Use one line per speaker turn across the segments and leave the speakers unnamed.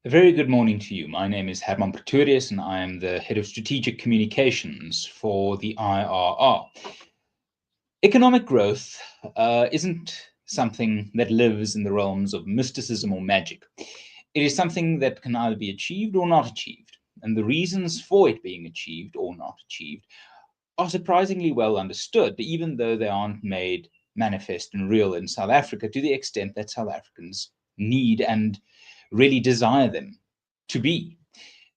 A very good morning to you. My name is Hermann Pretorius, and I am the Head of Strategic Communications for the IRR. Economic growth isn't something that lives in the realms of mysticism or magic. It is something that can either be achieved or not achieved, and the reasons for it being achieved or not achieved are surprisingly well understood, even though they aren't made manifest and real in South Africa to the extent that South Africans need and really desire them to be.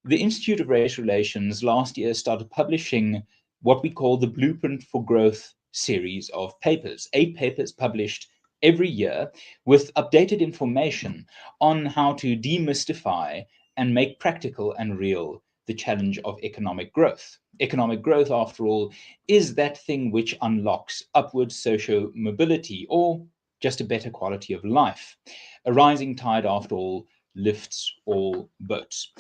The Institute of Race Relations last year started publishing what we call the Blueprint for Growth series of papers, 8 papers published every year with updated information on how to demystify and make practical and real the challenge of economic growth. Economic growth, after all, is that thing which unlocks upward social mobility or just a better quality of life. A rising tide, after all, lifts all boats.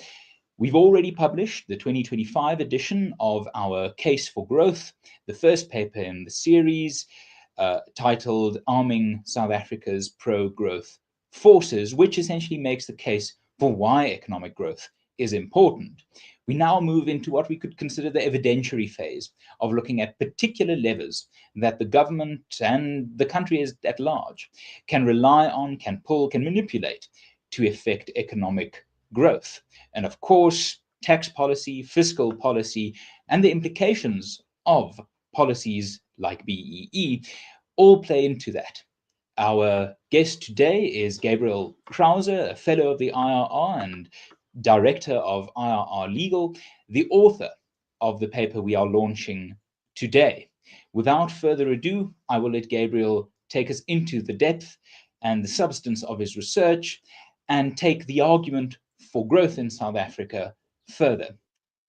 We've already published the 2025 edition of our Case for Growth, the first paper in the series, titled Arming South Africa's Pro-Growth Forces, which essentially makes the case for why economic growth is important. We now move into what we could consider the evidentiary phase of looking at particular levers that the government and the country at large can rely on, can pull, can manipulate to effect economic growth. And of course, tax policy, fiscal policy, and the implications of policies like BEE all play into that. Our guest today is Gabriel Crouse, a fellow of the IRR and director of IRR Legal, the author of the paper we are launching today. Without further ado, I will let Gabriel take us into the depth and the substance of his research and take the argument for growth in South Africa further,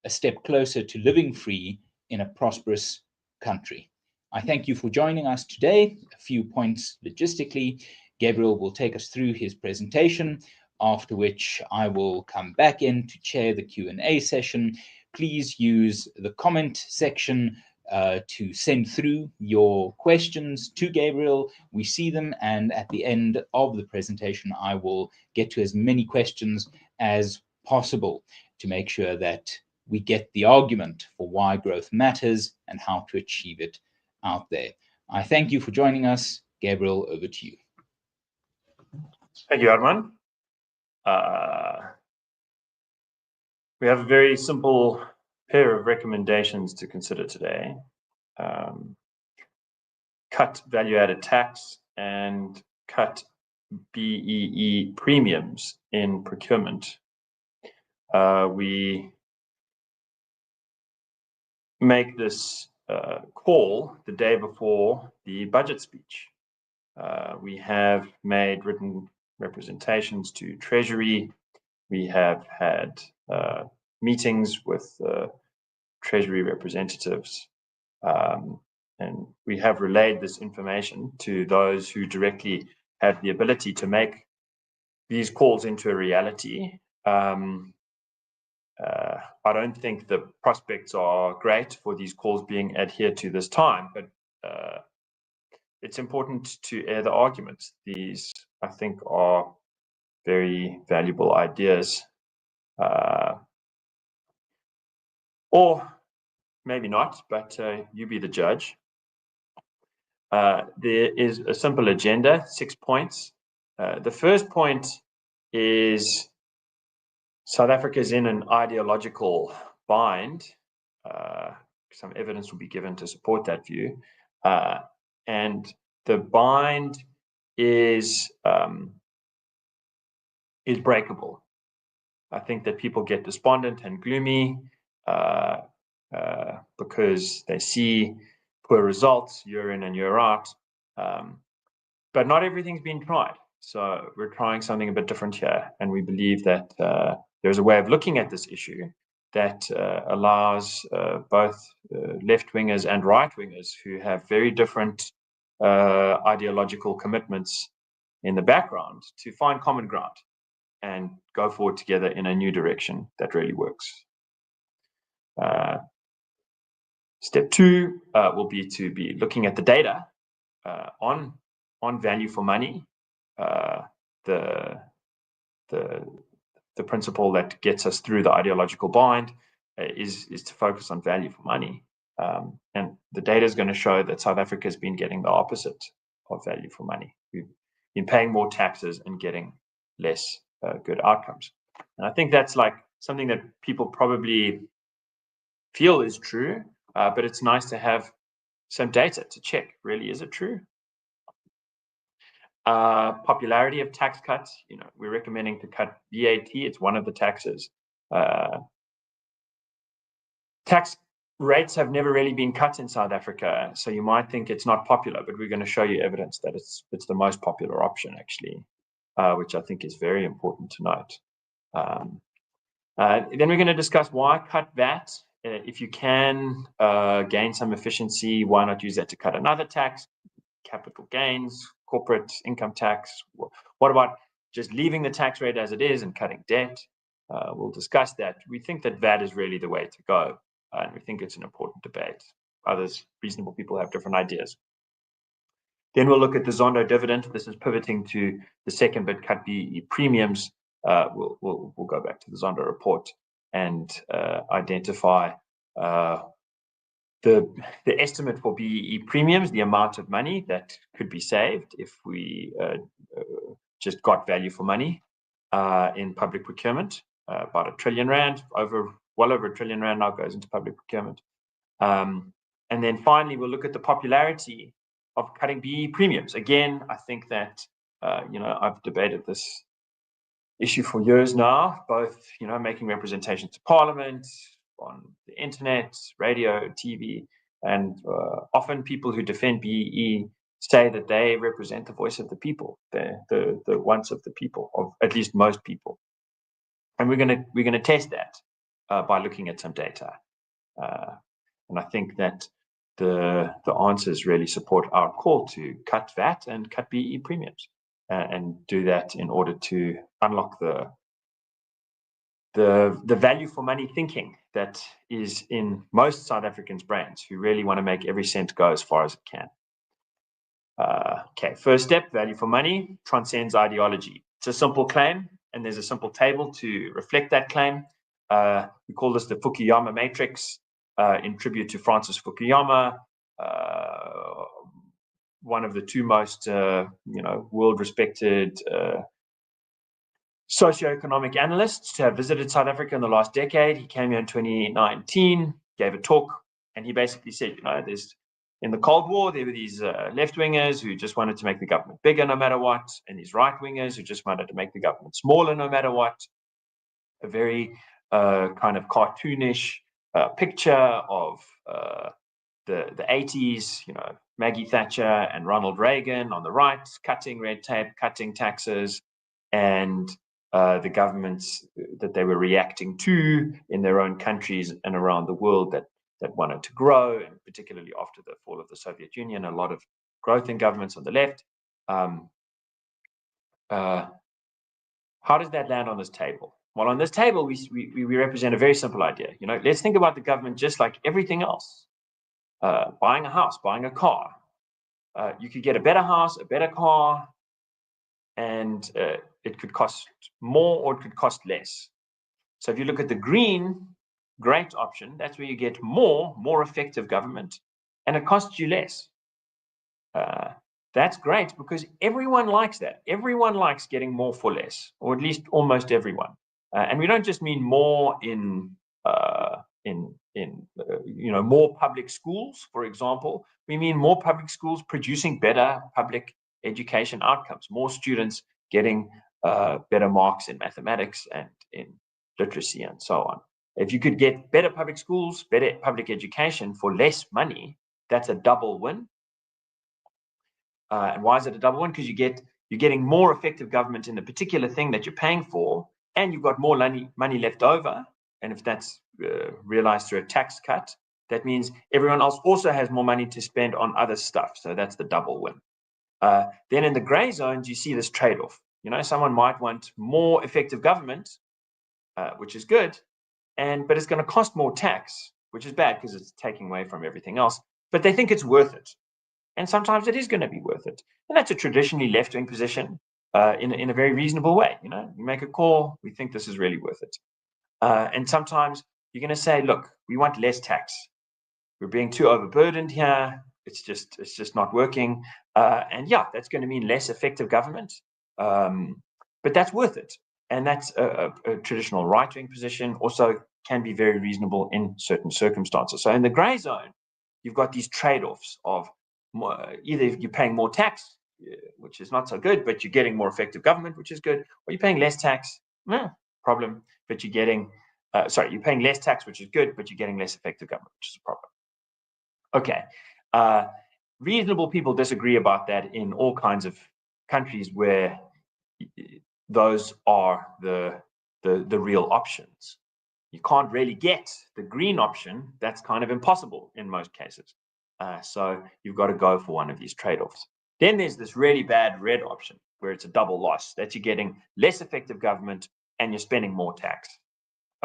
a step closer to living free in a prosperous country. I thank you for joining us today. A few points logistically. Gabriel will take us through his presentation, after which I will come back in to chair the Q&A session. Please use the comment section to send through your questions to Gabriel. We see them, and at the end of the presentation, I will get to as many questions as possible to make sure that we get the argument for why growth matters and how to achieve it out there. I thank you for joining us. Gabriel, over to you.
Thank you, Hermann. We have a very simple pair of recommendations to consider today. Cut value-added tax and cut BEE premiums in procurement. We make this call the day before the budget speech. We have made written representations to Treasury. We have had meetings with Treasury representatives, and we have relayed this information to those who directly have the ability to make these calls into a reality. I don't think the prospects are great for these calls being adhered to this time, but it's important to air the arguments. These, I think, are very valuable ideas, or maybe not, but you be the judge. There is a simple agenda, 6 points. The first point is South Africa is in an ideological bind. Some evidence will be given to support that view. And the bind is breakable. I think that people get despondent and gloomy because they see poor results year in and year out. But not everything's been tried. So we're trying something a bit different here. And we believe that there's a way of looking at this issue that allows both left-wingers and right-wingers who have very different ideological commitments in the background to find common ground and go forward together in a new direction that really works. Step 2 will be to be looking at the data on value for money, the the principle that gets us through the ideological bind is to focus on value for money. And the data is going to show that South Africa has been getting the opposite of value for money. We've been paying more taxes and getting less good outcomes. And I think that's like something that people probably feel is true, but it's nice to have some data to check. Really, is it true? Popularity of tax cuts. We're recommending to cut VAT. It's one of the taxes. Tax rates have never really been cut in South Africa, so you might think it's not popular, but we're going to show you evidence that it's the most popular option, actually, which I think is very important to note. Then we're going to discuss why cut VAT. If you can gain some efficiency, why not use that to cut another tax? Capital gains, corporate income tax. What about just leaving the tax rate as it is and cutting debt? We'll discuss that. We think that VAT is really the way to go, and we think it's an important debate. Others, reasonable people, have different ideas. Then we'll look at the Zondo dividend. This is pivoting to the second bit, cut BEE premiums. We'll go back to the Zondo report and identify the estimate for BEE premiums, the amount of money that could be saved if we just got value for money in public procurement. About R1 trillion, well over R1 trillion now goes into public procurement. And then finally, we'll look at the popularity of cutting BEE premiums. Again, I think that I've debated this issue for years now, both making representations to Parliament, on the internet, radio, TV, and often people who defend BEE say that they represent the voice of the people, the wants of the people, of at least most people. And we're gonna test that by looking at some data, and I think that the answers really support our call to cut VAT and cut BEE premiums, and do that in order to unlock the value for money thinking that is in most South Africans' brains, who really want to make every cent go as far as it can. Okay, first step, value for money transcends ideology. It's a simple claim, and there's a simple table to reflect that claim. We call this the Fukuyama matrix, in tribute to Francis Fukuyama, one of the two most world-respected socioeconomic analysts to have visited South Africa in the last decade. He came here in 2019, gave a talk, and he basically said, there's in the Cold War, there were these left-wingers who just wanted to make the government bigger no matter what, and these right-wingers who just wanted to make the government smaller no matter what. A very kind of cartoonish picture of the 80s, Maggie Thatcher and Ronald Reagan on the right, cutting red tape, cutting taxes, and the governments that they were reacting to in their own countries and around the world that wanted to grow, and particularly after the fall of the Soviet Union, a lot of growth in governments on the left. How does that land on this table? Well, on this table, we represent a very simple idea. Let's think about the government just like everything else. Buying a house, buying a car. You could get a better house, a better car, and it could cost more or it could cost less. So if you look at the green, great option, that's where you get more effective government, and it costs you less. That's great because everyone likes that. Everyone likes getting more for less, or at least almost everyone. And we don't just mean more in more public schools, for example. We mean more public schools producing better public education outcomes, more students getting better marks in mathematics and in literacy and so on. If you could get better public schools, better public education for less money, that's a double win. And why is it a double win? Because you're getting more effective government in the particular thing that you're paying for, and you've got more money left over. And if that's realized through a tax cut, that means everyone else also has more money to spend on other stuff. So that's the double win. Then in the gray zones, you see this trade-off. Someone might want more effective government, which is good, but it's going to cost more tax, which is bad because it's taking away from everything else. But they think it's worth it. And sometimes it is going to be worth it. And that's a traditionally left-wing position. in a very reasonable way. You know, you make a call, we think this is really worth it. And sometimes you're going to say, look, we want less tax. We're being too overburdened here. It's just not working. And yeah, that's going to mean less effective government. But that's worth it. And that's a traditional right-wing position, also can be very reasonable in certain circumstances. So in the gray zone, you've got these trade-offs of either you're paying more tax, which is not so good, but you're getting more effective government, which is good, or you're paying less tax, problem, but you're getting, you're paying less tax, which is good, but you're getting less effective government, which is a problem. Okay. Reasonable people disagree about that in all kinds of countries where those are the real options. You can't really get the green option. That's kind of impossible in most cases. So you've got to go for one of these trade-offs. Then there's this really bad red option where it's a double loss, that you're getting less effective government and you're spending more tax.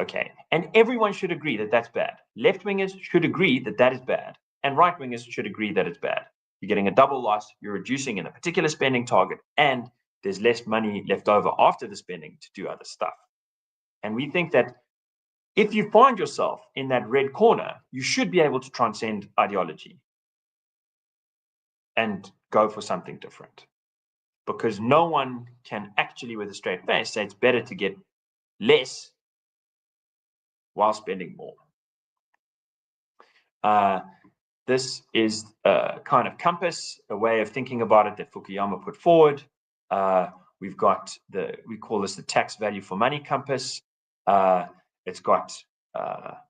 Okay, and everyone should agree that that's bad. Left-wingers should agree that that is bad, and right-wingers should agree that it's bad. You're getting a double loss, you're reducing in a particular spending target, and there's less money left over after the spending to do other stuff. And we think that if you find yourself in that red corner, you should be able to transcend ideology and go for something different. Because no one can actually, with a straight face, say it's better to get less while spending more. This is a kind of compass, a way of thinking about it that Fukuyama put forward. We've got we call this the tax value for money compass. It's got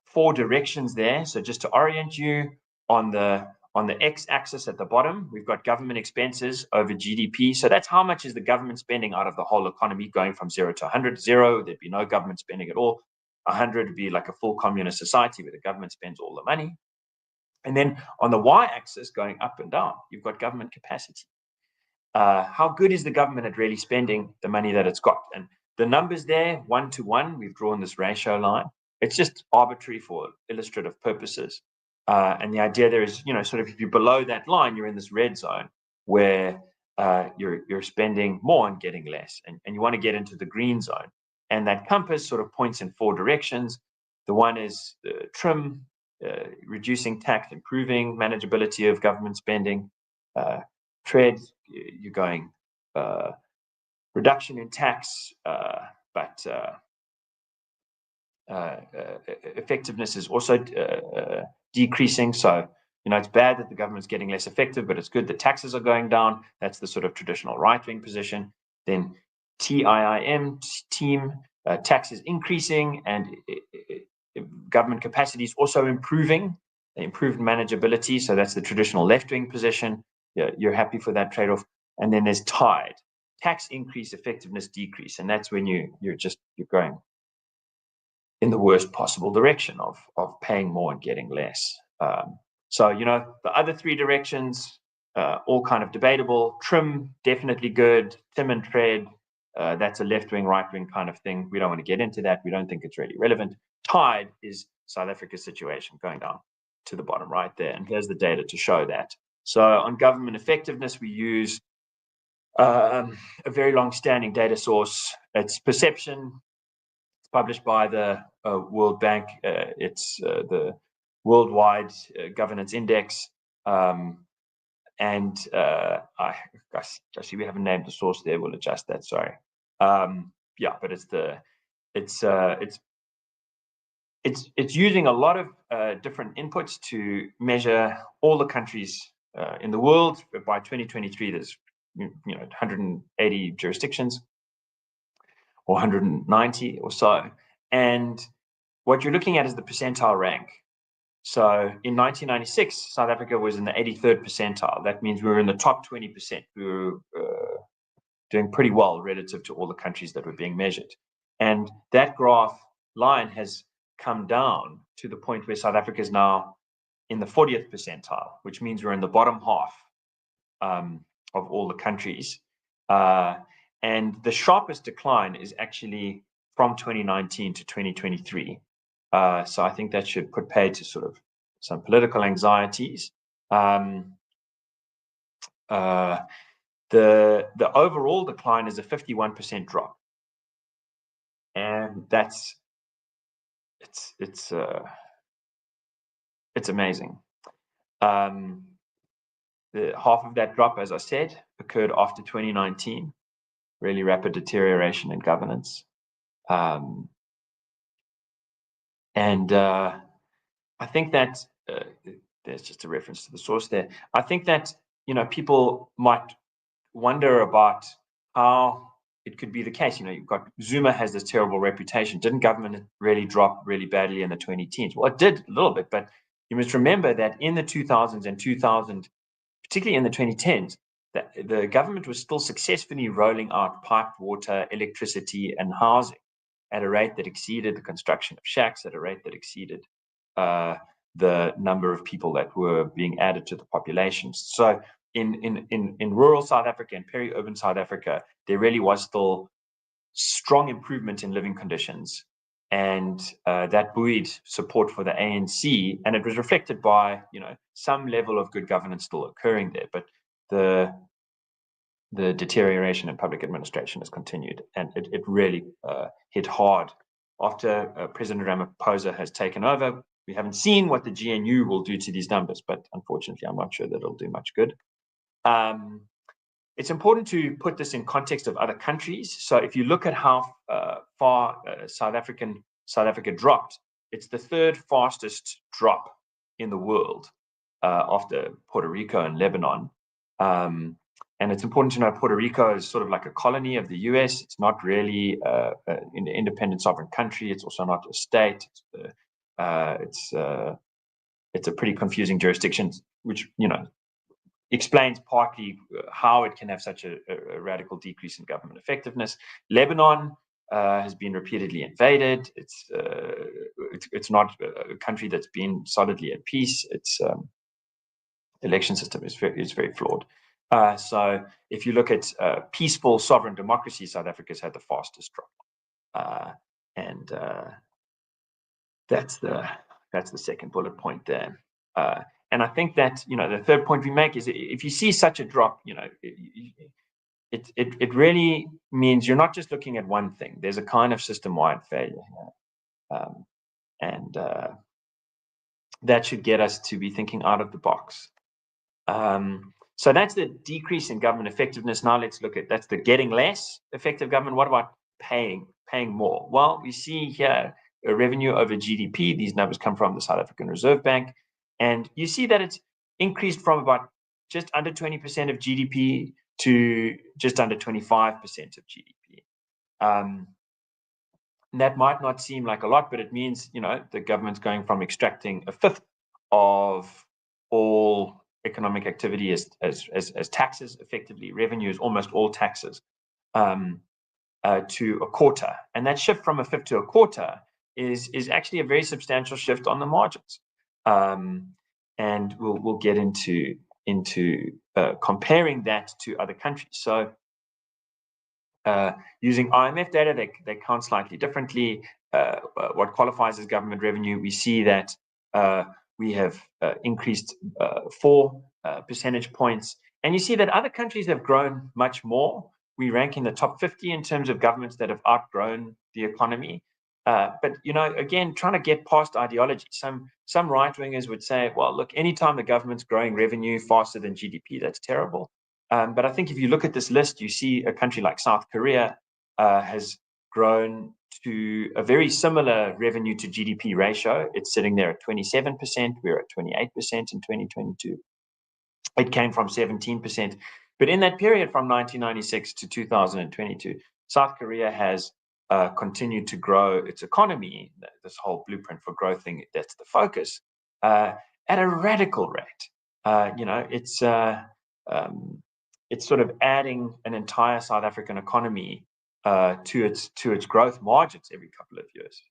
4 directions there. So just to orient you, on the x-axis at the bottom, we've got government expenses over GDP. So that's how much is the government spending out of the whole economy, going from 0 to 100. 0, there'd be no government spending at all. 100 would be like a full communist society where the government spends all the money. And then on the y-axis, going up and down, you've got government capacity. How good is the government at really spending the money that it's got? And the numbers there, 1 to 1, we've drawn this ratio line. It's just arbitrary for illustrative purposes. And the idea there is, sort of if you're below that line, you're in this red zone where you're spending more and getting less. And you want to get into the green zone. And that compass sort of points in 4 directions. The one is trim, reducing tax, improving manageability of government spending. Tread, you're going reduction in tax, but effectiveness is also decreasing. So, it's bad that the government's getting less effective, but it's good that taxes are going down. That's the sort of traditional right-wing position. Then TIIM, team, tax is increasing and government capacity is also improving, improved manageability. So that's the traditional left-wing position. You're happy for that trade-off. And then there's tide, tax increase, effectiveness decrease. And that's when you're going in the worst possible direction of paying more and getting less. So, the other 3 directions, all kind of debatable. Trim, definitely good. Tim and tread, that's a left-wing, right-wing kind of thing. We don't want to get into that. We don't think it's really relevant. Tide is South Africa's situation, going down to the bottom right there. And here's the data to show that. So on government effectiveness, we use a very long-standing data source. It's Perception. It's published by the World Bank. It's the Worldwide Governance Index. I see we haven't named the source there. We'll adjust that. Sorry. But it's using a lot of different inputs to measure all the countries in the world. But by 2023, there's 180 jurisdictions, or 190 or so. And what you're looking at is the percentile rank. So in 1996, South Africa was in the 83rd percentile. That means we were in the top 20%. We were doing pretty well relative to all the countries that were being measured. And that graph line has come down to the point where South Africa is now in the 40th percentile, which means we're in the bottom half of all the countries. And the sharpest decline is actually from 2019 to 2023. So I think that should put paid to sort of some political anxieties. The overall decline is a 51% drop, and it's amazing. The half of that drop, as I said, occurred after 2019, really rapid deterioration in governance. I think that there's just a reference to the source there. I think that, people might wonder about how it could be the case. You've got Zuma has this terrible reputation. Didn't government really drop really badly in the 2010s? Well, it did a little bit, but you must remember that in the 2000s and 2000, particularly in the 2010s, the government was still successfully rolling out piped water, electricity, and housing at a rate that exceeded the construction of shacks, at a rate that exceeded the number of people that were being added to the populations. So in rural South Africa and peri-urban South Africa, there really was still strong improvement in living conditions, and that buoyed support for the ANC, and it was reflected by some level of good governance still occurring there. But the deterioration in public administration has continued, and it really hit hard after President Ramaphosa has taken over. We haven't seen what the GNU will do to these numbers, but unfortunately, I'm not sure that it'll do much good. It's important to put this in context of other countries. So if you look at how far South Africa dropped, it's the third fastest drop in the world after Puerto Rico and Lebanon. And it's important to know Puerto Rico is sort of like a colony of the US. It's not really an independent sovereign country. It's also not a state. It's a pretty confusing jurisdiction, which explains partly how it can have such a radical decrease in government effectiveness. Lebanon has been repeatedly invaded. It's not a country that's been solidly at peace. Its election system is very flawed. So if you look at peaceful sovereign democracy, South Africa's had the fastest drop, and that's the second bullet point there. And I think that the third point we make is if you see such a drop, it really means you're not just looking at one thing. There's a kind of system-wide failure here, and that should get us to be thinking out of the box. So that's the decrease in government effectiveness. Now let's look at that's the getting less effective government. What about paying more? Well, we see here a revenue over GDP. These numbers come from the South African Reserve Bank. And you see that it's increased from about just under 20% of GDP to just under 25% of GDP. That might not seem like a lot, but it means, the government's going from extracting a fifth of all economic activity as taxes, effectively. Revenue is almost all taxes, to a quarter. And that shift from a fifth to a quarter is actually a very substantial shift on the margins. And we'll get into comparing that to other countries. So using IMF data, they count slightly differently. What qualifies as government revenue, we see that we have increased 4 percentage points. And you see that other countries have grown much more. We rank in the top 50 in terms of governments that have outgrown the economy. But again, trying to get past ideology. Some right-wingers would say, well, look, anytime the government's growing revenue faster than GDP, that's terrible. But I think if you look at this list, you see a country like South Korea has grown to a very similar revenue to GDP ratio. It's sitting there at 27%. We're at 28% in 2022. It came from 17%. But in that period from 1996 to 2022, South Korea has continued to grow its economy, this whole blueprint for growth thing, that's the focus, at a radical rate. It's sort of adding an entire South African economy to its growth margins every couple of years.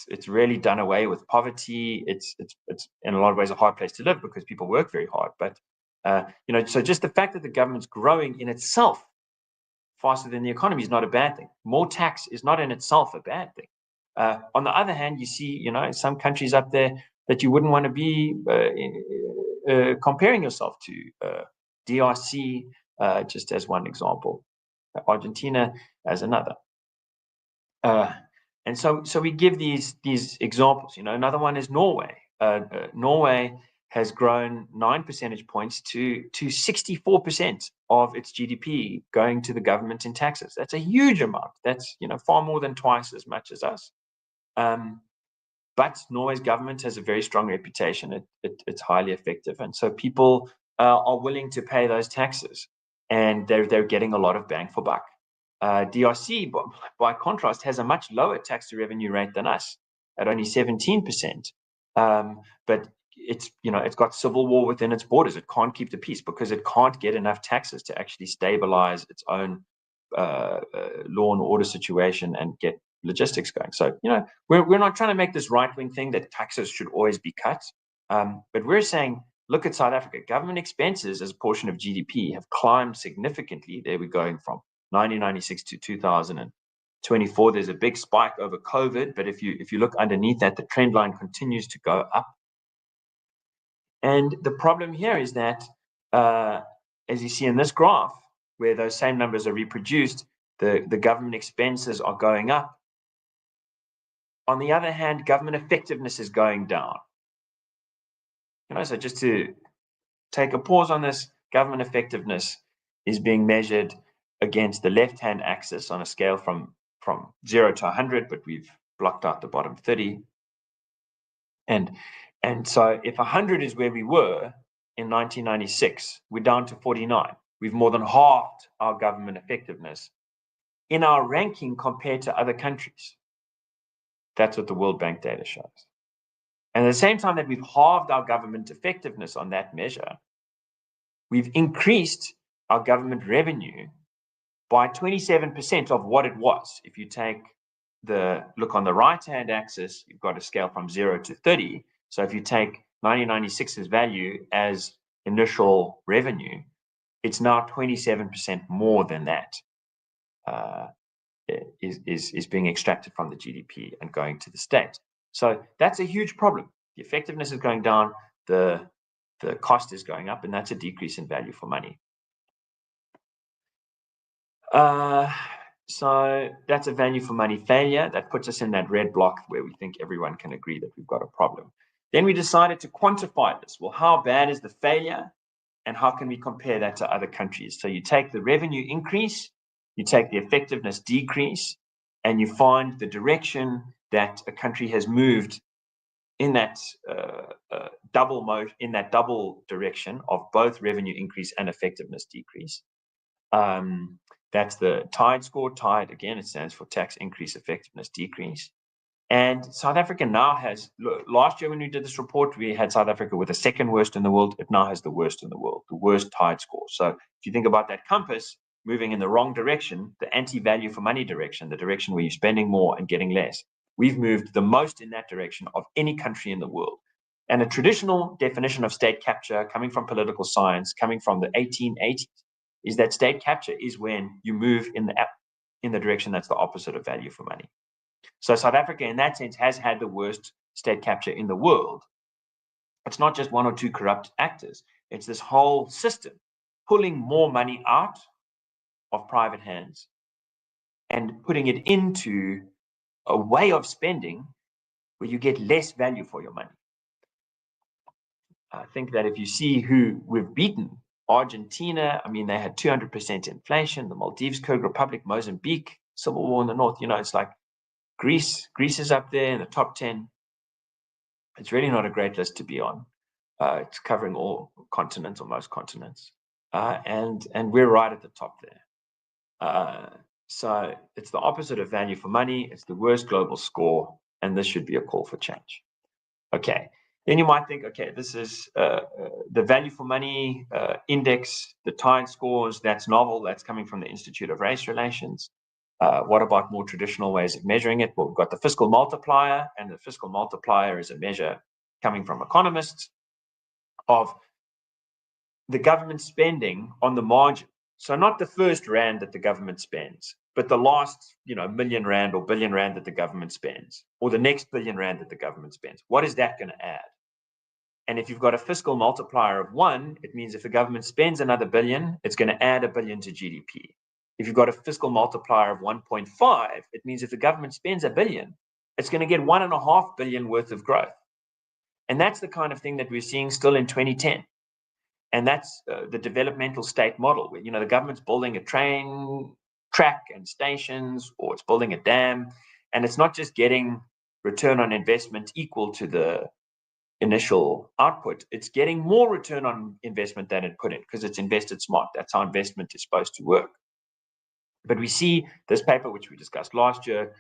It's really done away with poverty. It's in a lot of ways a hard place to live because people work very hard. But so just the fact that the government's growing in itself faster than the economy is not a bad thing. More tax is not in itself a bad thing. On the other hand, you see, some countries up there that you wouldn't want to be comparing yourself DRC, just as one example, Argentina as another. And so we give these examples. Another one is Norway. Norway has grown 9 percentage points to 64% of its GDP going to the government in taxes. That's a huge amount. That's far more than twice as much as us. But Norway's government has a very strong reputation. It's highly effective, and so people are willing to pay those taxes, and they're getting a lot of bang for buck. DRC, by contrast, has a much lower tax to revenue rate than us, at only 17%. But it's got civil war within its borders. It can't keep the peace because it can't get enough taxes to actually stabilize its own law and order situation and get logistics going. So we're not trying to make this right-wing thing that taxes should always be cut, but we're saying, look at South Africa. Government expenses as a portion of GDP have climbed significantly. There we're going from 1996 to 2024. There's a big spike over COVID, but if you look underneath that, the trend line continues to go up. And the problem here is that, as you see in this graph, where those same numbers are reproduced, the government expenses are going up. On the other hand, government effectiveness is going down. So just to take a pause on this, government effectiveness is being measured against the left-hand axis on a scale from 0 to 100, but we've blocked out the bottom 30. And so if 100 is where we were in 1996, we're down to 49. We've more than halved our government effectiveness in our ranking compared to other countries. That's what the World Bank data shows. And at the same time that we've halved our government effectiveness on that measure, we've increased our government revenue by 27% of what it was. If you take look on the right-hand axis, you've got a scale from 0 to 30. So if you take 1996's value as initial revenue, it's now 27% more than that is being extracted from the GDP and going to the state. So that's a huge problem. The effectiveness is going down, the cost is going up, and that's a decrease in value for money. So that's a value for money failure. That puts us in that red block where we think everyone can agree that we've got a problem. Then we decided to quantify this. Well, how bad is the failure, and how can we compare that to other countries? So you take the revenue increase, you take the effectiveness decrease, and you find the direction that a country has moved in that double direction of both revenue increase and effectiveness decrease. That's the TIDE score. TIDE, again, it stands for tax increase, effectiveness decrease. And South Africa now has, last year when we did this report, we had South Africa with the second worst in the world. It now has the worst in the world, the worst TIDE score. So if you think about that compass moving in the wrong direction, the anti-value for money direction, the direction where you're spending more and getting less, we've moved the most in that direction of any country in the world. And a traditional definition of state capture, coming from political science, coming from the 1880s, is that state capture is when you move in the direction that's the opposite of value for money. So South Africa, in that sense, has had the worst state capture in the world. It's not just one or two corrupt actors. It's this whole system pulling more money out of private hands and putting it into a way of spending where you get less value for your money. I think that if you see who we've beaten, Argentina, I mean, they had 200% inflation, the Maldives, Kyrgyz Republic, Mozambique, civil war in the north, it's like Greece is up there in the top 10. It's really not a great list to be on. It's covering all continents or most continents. And we're right at the top there. So it's the opposite of value for money. It's the worst global score. And this should be a call for change. Okay. Then you might think, okay, this is the value for money index, the TIDE scores. That's novel. That's coming from the Institute of Race Relations. What about more traditional ways of measuring it? Well, we've got the fiscal multiplier, and the fiscal multiplier is a measure coming from economists of the government spending on the margin. So not the first rand that the government spends, but the last, million rand or billion rand that the government spends, or the next billion rand that the government spends. What is that going to add? And if you've got a fiscal multiplier of 1, it means if the government spends another billion, it's going to add $1 billion to GDP. If you've got a fiscal multiplier of 1.5, it means if the government spends $1 billion, it's going to get $1.5 billion worth of growth. And that's the kind of thing that we're seeing still in 2010. And that's the developmental state model, where, the government's building a train track and stations, or it's building a dam, and it's not just getting return on investment equal to the initial output, it's getting more return on investment than it put in, because it's invested smart. That's how investment is supposed to work. But we see this paper, which we discussed last year,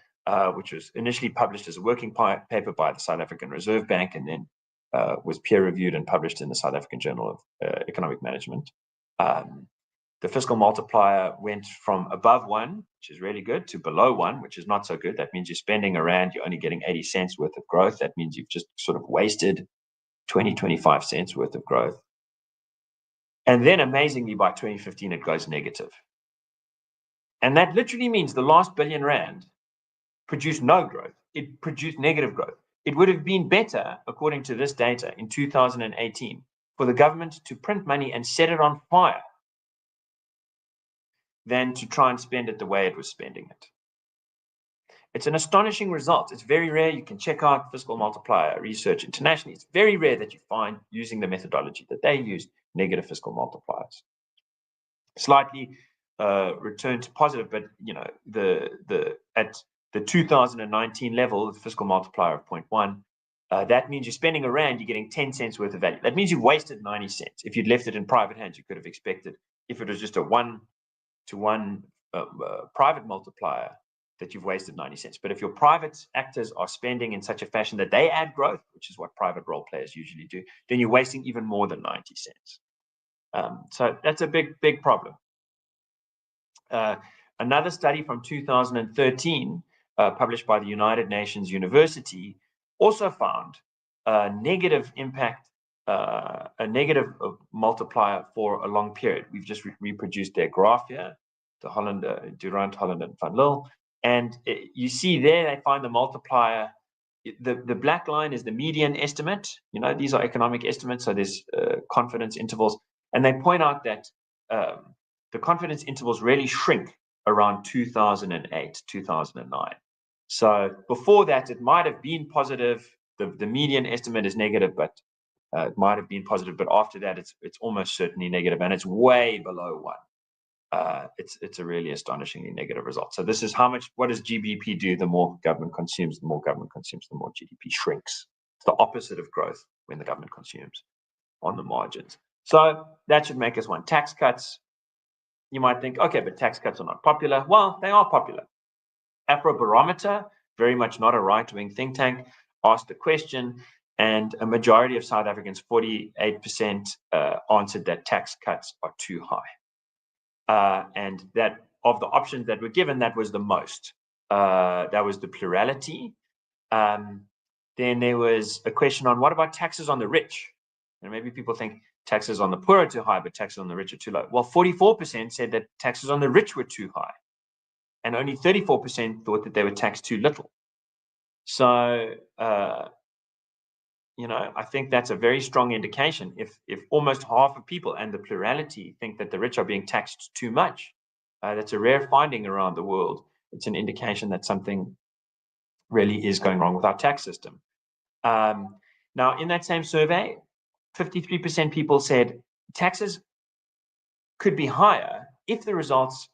which was initially published as a working paper by the South African Reserve Bank, and then was peer-reviewed and published in the South African Journal of Economic Management. The fiscal multiplier went from above 1, which is really good, to below 1, which is not so good. That means you're spending a rand, you're only getting 80 cents worth of growth. That means you've just sort of wasted 20, 25 cents worth of growth. And then amazingly, by 2015, it goes negative. And that literally means the last billion rand produced no growth. It produced negative growth. It would have been better, according to this data in 2018, for the government to print money and set it on fire than to try and spend it the way it was spending it. It's an astonishing result. It's very rare. You can check out fiscal multiplier research internationally. It's very rare that you find, using the methodology that they used, negative fiscal multipliers. Slightly return to positive, but at the 2019 level, the fiscal multiplier of 0.1, that means you're spending a rand, you're getting 10 cents worth of value. That means you've wasted 90 cents. If you'd left it in private hands, you could have expected, if it was just a 1-to-1 private multiplier, that you've wasted 90 cents. But if your private actors are spending in such a fashion that they add growth, which is what private role players usually do, then you're wasting even more than 90 cents. So that's a big problem. Another study from 2013, published by the United Nations University, also found a negative impact, a negative multiplier for a long period. We've just reproduced their graph here, the Hollander, Durant, Hollander, and Van Lille. And you see there, they find the multiplier. The black line is the median estimate. These are economic estimates, so there's confidence intervals. And they point out that the confidence intervals really shrink around 2008, 2009. So before that, it might have been positive. The median estimate is negative, but it might have been positive. But after that, it's almost certainly negative, and it's way below 1. It's a really astonishingly negative result. So this is what does GDP do? The more government consumes, the more GDP shrinks. It's the opposite of growth when the government consumes on the margins. So that should make us want tax cuts. You might think, okay, but tax cuts are not popular. Well, they are popular. Afrobarometer, very much not a right-wing think tank, asked the question, and a majority of South Africans, 48%, answered that tax cuts are too high. And that of the options that were given, that was the most. That was the plurality. Then there was a question on what about taxes on the rich? And maybe people think taxes on the poor are too high, but taxes on the rich are too low. Well, 44% said that taxes on the rich were too high, and only 34% thought that they were taxed too little. So, I think that's a very strong indication. If almost half of people and the plurality think that the rich are being taxed too much, that's a rare finding around the world. It's an indication that something really is going wrong with our tax system. Now, in that same survey, 53% people said taxes could be higher if the results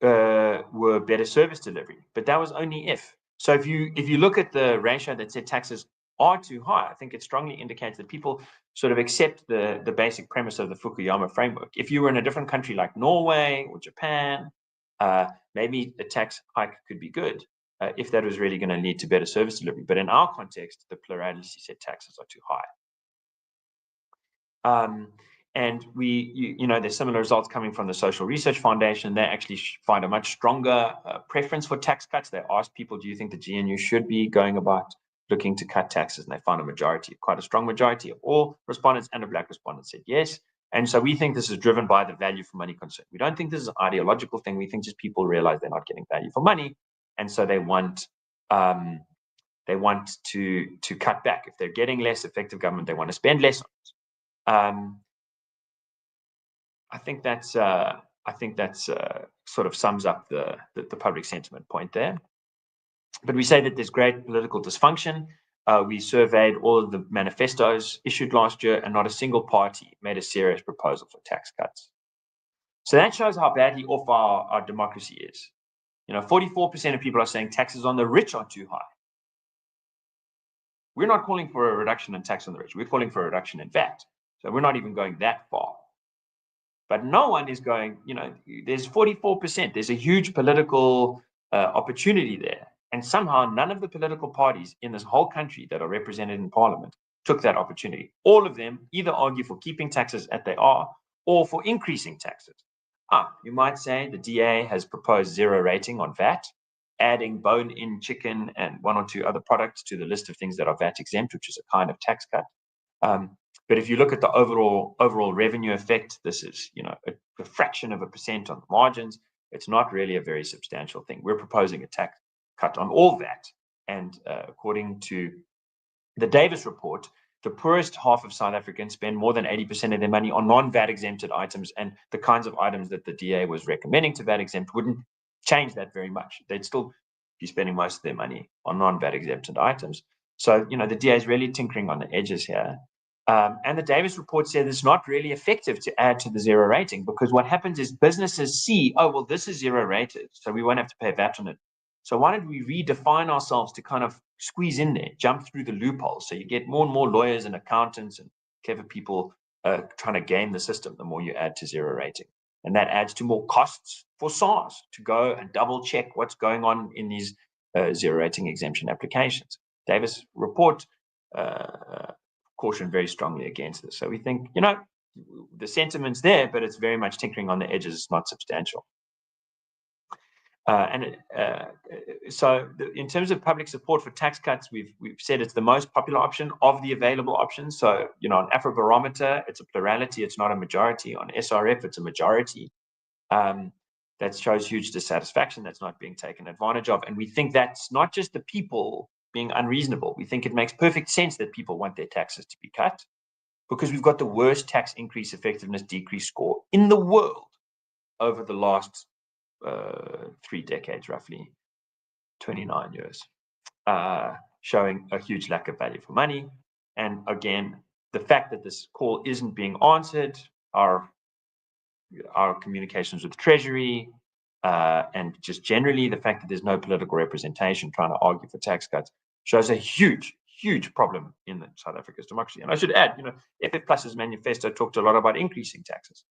were better service delivery, but that was only if. So if you look at the ratio that said taxes are too high, I think it strongly indicates that people sort of accept the basic premise of the Fukuyama framework. If you were in a different country like Norway or Japan, maybe a tax hike could be good if that was really going to lead to better service delivery. But in our context, the plurality said taxes are too high. And there's similar results coming from the Social Research Foundation. They actually find a much stronger preference for tax cuts. They asked people, do you think the GNU should be going about looking to cut taxes? And they found quite a strong majority of all respondents and a black respondent said yes. And so we think this is driven by the value for money concern. We don't think this is an ideological thing. We think just people realize they're not getting value for money. And so they want to cut back. If they're getting less effective government, they want to spend less I think that's sort of sums up the public sentiment point there. But we say that there's great political dysfunction. We surveyed all of the manifestos issued last year, and not a single party made a serious proposal for tax cuts. So that shows how badly off our democracy is. 44% of people are saying taxes on the rich are too high. We're not calling for a reduction in tax on the rich. We're calling for a reduction in VAT. So we're not even going that far. But no one is going, there's 44%. There's a huge political opportunity there. And somehow none of the political parties in this whole country that are represented in parliament took that opportunity. All of them either argue for keeping taxes as they are or for increasing taxes. You might say the DA has proposed 0 rating on VAT, adding bone-in chicken and 1 or 2 other products to the list of things that are VAT exempt, which is a kind of tax cut. But if you look at the overall revenue effect, this is a fraction of a percent on the margins. It's not really a very substantial thing. We're proposing a tax cut on all VAT, and according to the Davis report, the poorest half of South Africans spend more than 80% of their money on non-VAT exempted items, and the kinds of items that the DA was recommending to VAT exempt wouldn't change that very much. They'd still be spending most of their money on non-VAT exempted items. So, the DA is really tinkering on the edges here. And the Davis report said it's not really effective to add to the 0 rating, because what happens is businesses see, this is 0 rated, so we won't have to pay VAT on it. So why don't we redefine ourselves to kind of squeeze in there, jump through the loopholes? So you get more and more lawyers and accountants and clever people trying to game the system the more you add to 0 rating. And that adds to more costs for SARS to go and double check what's going on in these 0 rating exemption applications. Davis report cautioned very strongly against this. So we think, the sentiment's there, but it's very much tinkering on the edges. It's not substantial. So in terms of public support for tax cuts, we've said it's the most popular option of the available options. So, on Afrobarometer, it's a plurality, it's not a majority. On SRF, it's a majority. That shows huge dissatisfaction that's not being taken advantage of. And we think that's not just the people being unreasonable. We think it makes perfect sense that people want their taxes to be cut, because we've got the worst tax increase effectiveness decrease score in the world over the last 3 decades, roughly 29 years, showing a huge lack of value for money. And again, the fact that this call isn't being answered, our communications with Treasury, and just generally the fact that there's no political representation trying to argue for tax cuts, shows a huge problem in South Africa's democracy. And I should add, FF Plus's manifesto talked a lot about increasing taxes.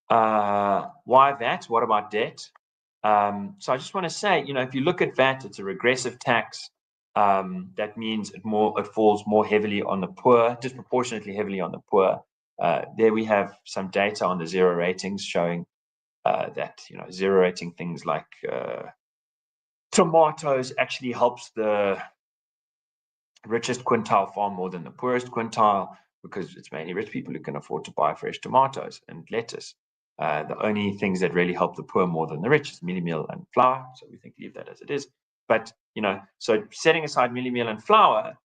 Why VAT? What about debt? So I just want to say, if you look at VAT, it's a regressive tax. That means it falls more heavily on the poor, disproportionately heavily on the poor. There we have some data on the 0 ratings showing that 0 rating things like tomatoes actually helps the richest quintile far more than the poorest quintile, because it's mainly rich people who can afford to buy fresh tomatoes and lettuce. The only things that really help the poor more than the rich is mealie meal and flour. So we think leave that as it is. But, so setting aside mealie meal and flour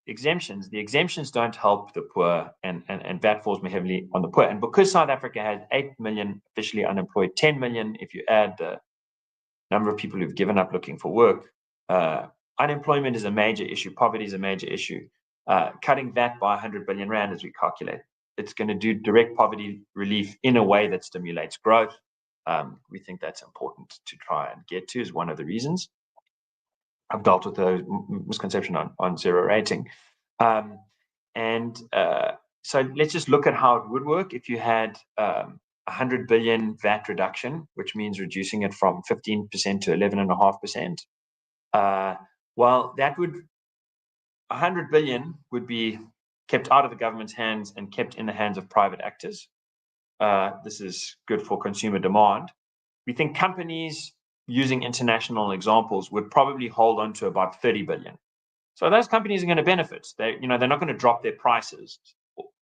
exemptions, the exemptions don't help the poor, and VAT falls more heavily on the poor. And because South Africa has 8 million officially unemployed, 10 million if you add the number of people who've given up looking for work, unemployment is a major issue. Poverty is a major issue. Cutting VAT by 100 billion rand, as we calculate, it's going to do direct poverty relief in a way that stimulates growth. We think that's important to try and get to, is one of the reasons. I've dealt with the misconception on 0 rating. So let's just look at how it would work if you had 100 billion VAT reduction, which means reducing it from 15% to 11.5%. Well, 100 billion would be kept out of the government's hands and kept in the hands of private actors. This is good for consumer demand. We think companies, using international examples, would probably hold on to about 30 billion. So those companies are going to benefit. They're not going to drop their prices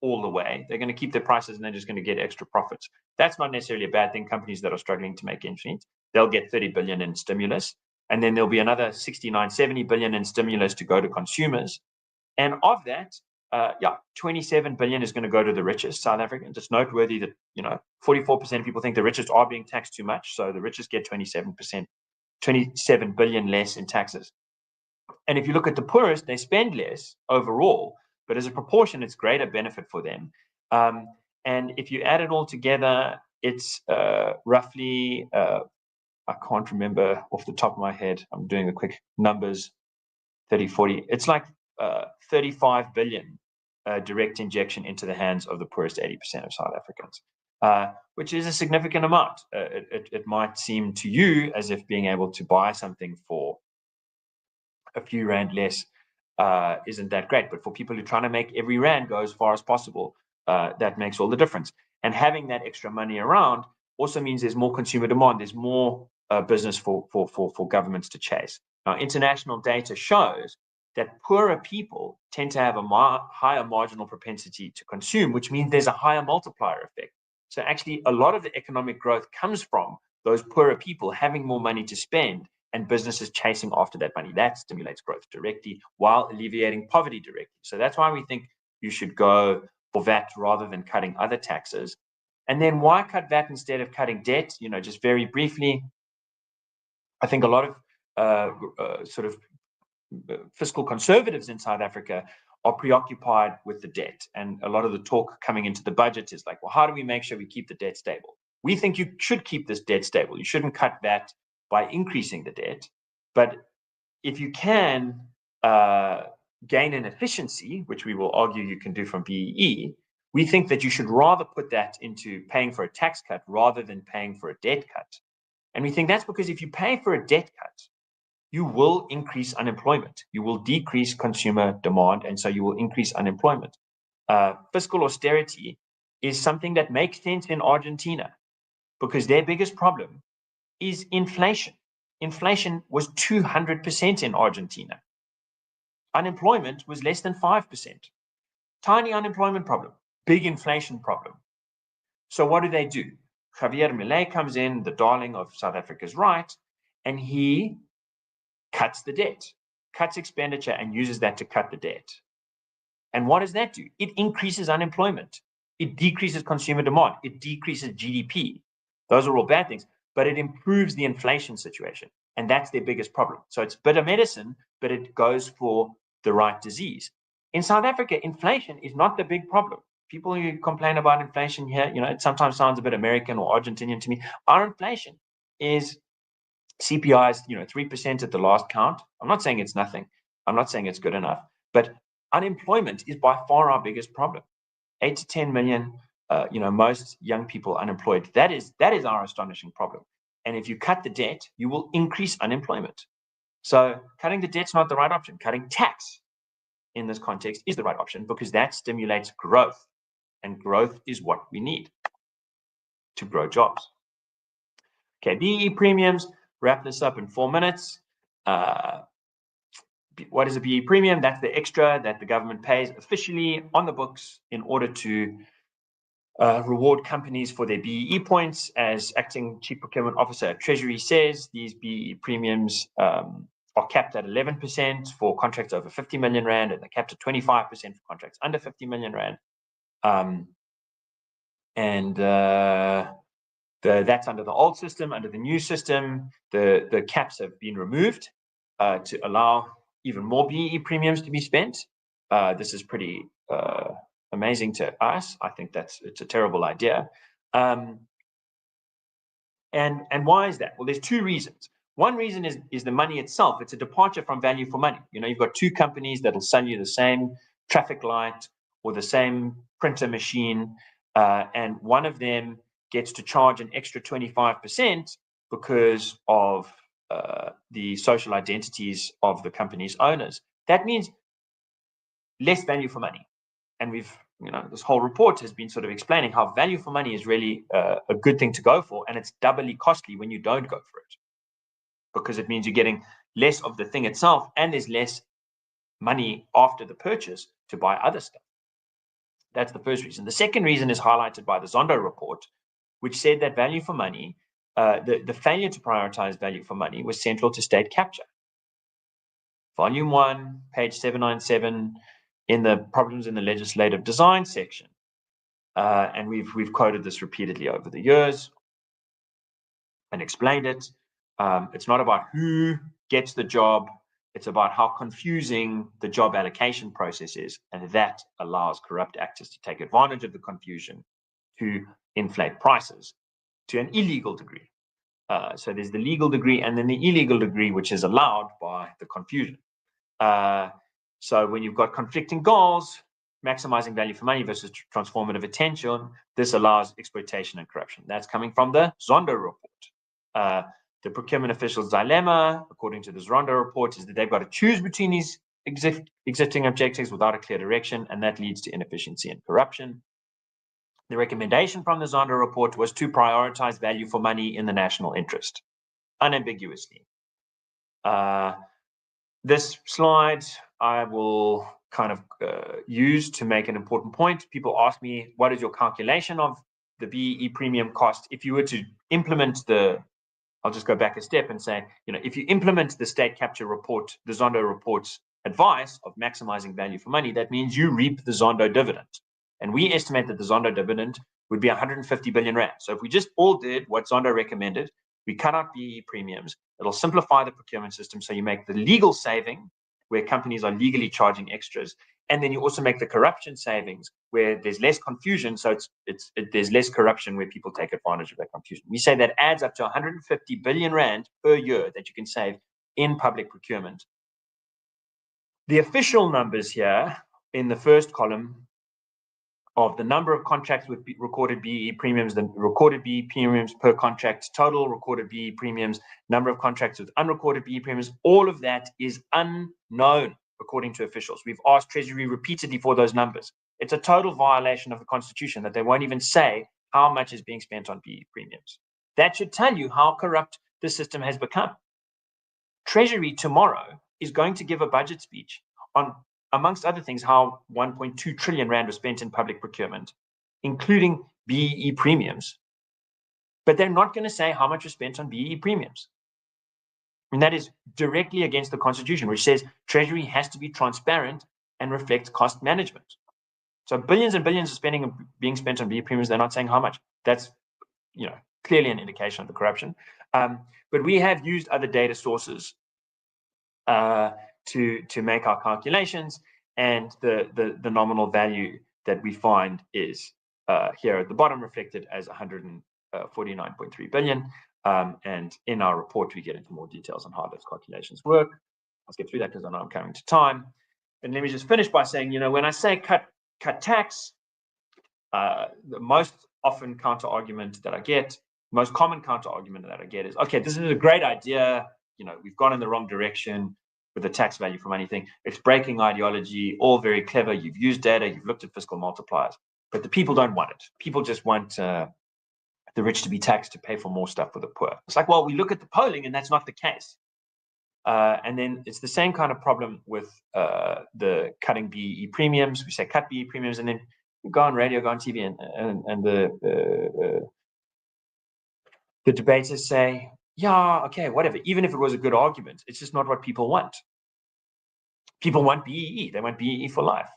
all the way. They're going to keep their prices and they're just going to get extra profits. That's not necessarily a bad thing. Companies that are struggling to make ends meet, they'll get 30 billion in stimulus. And then there'll be another 69, 70 billion in stimulus to go to consumers. And of that, yeah, 27 billion is going to go to the richest South Africans. It's noteworthy that 44% of people think the richest are being taxed too much, so the richest get 27%, 27 billion less in taxes. And if you look at the poorest, they spend less overall, but as a proportion, it's greater benefit for them. And if you add it all together, it's roughly, I can't remember off the top of my head, I'm doing the quick numbers, 30, 40, it's like 35 billion direct injection into the hands of the poorest 80% of South Africans, which is a significant amount. It might seem to you as if being able to buy something for a few rand less isn't that great, but for people who are trying to make every rand go as far as possible, that makes all the difference. And having that extra money around also means there's more consumer demand, there's more business for governments to chase. Now, international data shows that poorer people tend to have a higher marginal propensity to consume, which means there's a higher multiplier effect. So actually, a lot of the economic growth comes from those poorer people having more money to spend and businesses chasing after that money. That stimulates growth directly while alleviating poverty directly. So that's why we think you should go for VAT rather than cutting other taxes. And then why cut VAT instead of cutting debt? Just very briefly, I think a lot of sort of fiscal conservatives in South Africa are preoccupied with the debt. And a lot of the talk coming into the budget is like, well, how do we make sure we keep the debt stable? We think you should keep this debt stable. You shouldn't cut that by increasing the debt. But if you can gain an efficiency, which we will argue you can do from BEE, we think that you should rather put that into paying for a tax cut rather than paying for a debt cut. And we think that's because if you pay for a debt cut, you will increase unemployment. You will decrease consumer demand, and so you will increase unemployment. Fiscal austerity is something that makes sense in Argentina because their biggest problem is inflation. Inflation was 200% in Argentina. Unemployment was less than 5%. Tiny unemployment problem, big inflation problem. So what do? Javier Milei comes in, the darling of South Africa's right, and he cuts the debt, cuts expenditure, and uses that to cut the debt. And what does that do? It increases unemployment. It decreases consumer demand. It decreases GDP. Those are all bad things, but it improves the inflation situation. And that's their biggest problem. So it's bitter medicine, but it goes for the right disease. In South Africa, inflation is not the big problem. People who complain about inflation here, it sometimes sounds a bit American or Argentinian to me. Our inflation is CPI is 3% at the last count. I'm not saying it's nothing. I'm not saying it's good enough. But unemployment is by far our biggest problem. 8 to 10 million, most young people unemployed. That is our astonishing problem. And if you cut the debt, you will increase unemployment. So cutting the debt's not the right option. Cutting tax in this context is the right option because that stimulates growth. And growth is what we need to grow jobs. Okay, BEE premiums. Wrap this up in 4 minutes. What is a BEE premium? That's the extra that the government pays officially on the books in order to reward companies for their BEE points. As Acting Chief Procurement Officer at Treasury says, these BEE premiums are capped at 11% for contracts over 50 million rand, and they're capped at 25% for contracts under 50 million rand. That's under the old system. Under the new system, the caps have been removed to allow even more BEE premiums to be spent. This is pretty amazing to us. I think it's a terrible idea. And why is that? Well, there's 2 reasons. One reason is the money itself. It's a departure from value for money. You've got 2 companies that'll sell you the same traffic light or the same printer machine, and one of them gets to charge an extra 25% because of the social identities of the company's owners. That means less value for money. And this whole report has been sort of explaining how value for money is really a good thing to go for, and it's doubly costly when you don't go for it, because it means you're getting less of the thing itself, and there's less money after the purchase to buy other stuff. That's the first reason. The second reason is highlighted by the Zondo report, which said that value for money, the failure to prioritize value for money was central to state capture. Volume 1, page 797, in the problems in the legislative design section. And we've quoted this repeatedly over the years and explained it. It's not about who gets the job. It's about how confusing the job allocation process is. And that allows corrupt actors to take advantage of the confusion to inflate prices to an illegal degree. So there's the legal degree and then the illegal degree, which is allowed by the confusion. So when you've got conflicting goals, maximizing value for money versus transformative attention, this allows exploitation and corruption. That's coming from the Zondo report. The procurement official's dilemma, according to the Zondo report, is that they've got to choose between these existing objectives without a clear direction, and that leads to inefficiency and corruption. The recommendation from the Zondo report was to prioritize value for money in the national interest, unambiguously. This slide I will kind of use to make an important point. People ask me, what is your calculation of the BEE premium cost? If you were to implement I'll just go back a step and say, if you implement the state capture report, the Zondo report's advice of maximizing value for money, that means you reap the Zondo dividend. And we estimate that the Zondo dividend would be 150 billion rand. So if we just all did what Zondo recommended, we cut out BEE premiums, it'll simplify the procurement system so you make the legal saving where companies are legally charging extras. And then you also make the corruption savings where there's less confusion. So there's less corruption where people take advantage of that confusion. We say that adds up to 150 billion rand per year that you can save in public procurement. The official numbers here in the first column of the number of contracts with recorded BEE premiums, the recorded BEE premiums per contract, total recorded BEE premiums, number of contracts with unrecorded BEE premiums, all of that is unknown according to officials. We've asked Treasury repeatedly for those numbers. It's a total violation of the Constitution that they won't even say how much is being spent on BEE premiums. That should tell you how corrupt the system has become. Treasury tomorrow is going to give a budget speech on, amongst other things, how 1.2 trillion rand was spent in public procurement, including BEE premiums. But they're not going to say how much was spent on BEE premiums. And that is directly against the Constitution, which says Treasury has to be transparent and reflect cost management. So billions and billions of spending being spent on BEE premiums, they're not saying how much. That's clearly an indication of the corruption. But we have used other data sources to make our calculations, and the nominal value that we find is here at the bottom, reflected as 149.3 billion. And in our report, we get into more details on how those calculations work. I'll skip through that because I know I'm coming to time. And let me just finish by saying, when I say cut tax, the most often counter argument that I get, most common counter argument that I get is, okay, this is a great idea. We've gone in the wrong direction with the tax value for money thing. It's breaking ideology, all very clever. You've used data, you've looked at fiscal multipliers, but the people don't want it. People just want the rich to be taxed to pay for more stuff for the poor. It's like, well, we look at the polling and that's not the case. And then it's the same kind of problem with the cutting BEE premiums. We say cut BEE premiums, and then you go on radio, go on TV, and the debaters say, yeah, okay, whatever. Even if it was a good argument, it's just not what people want. People want BEE. They want BEE for life.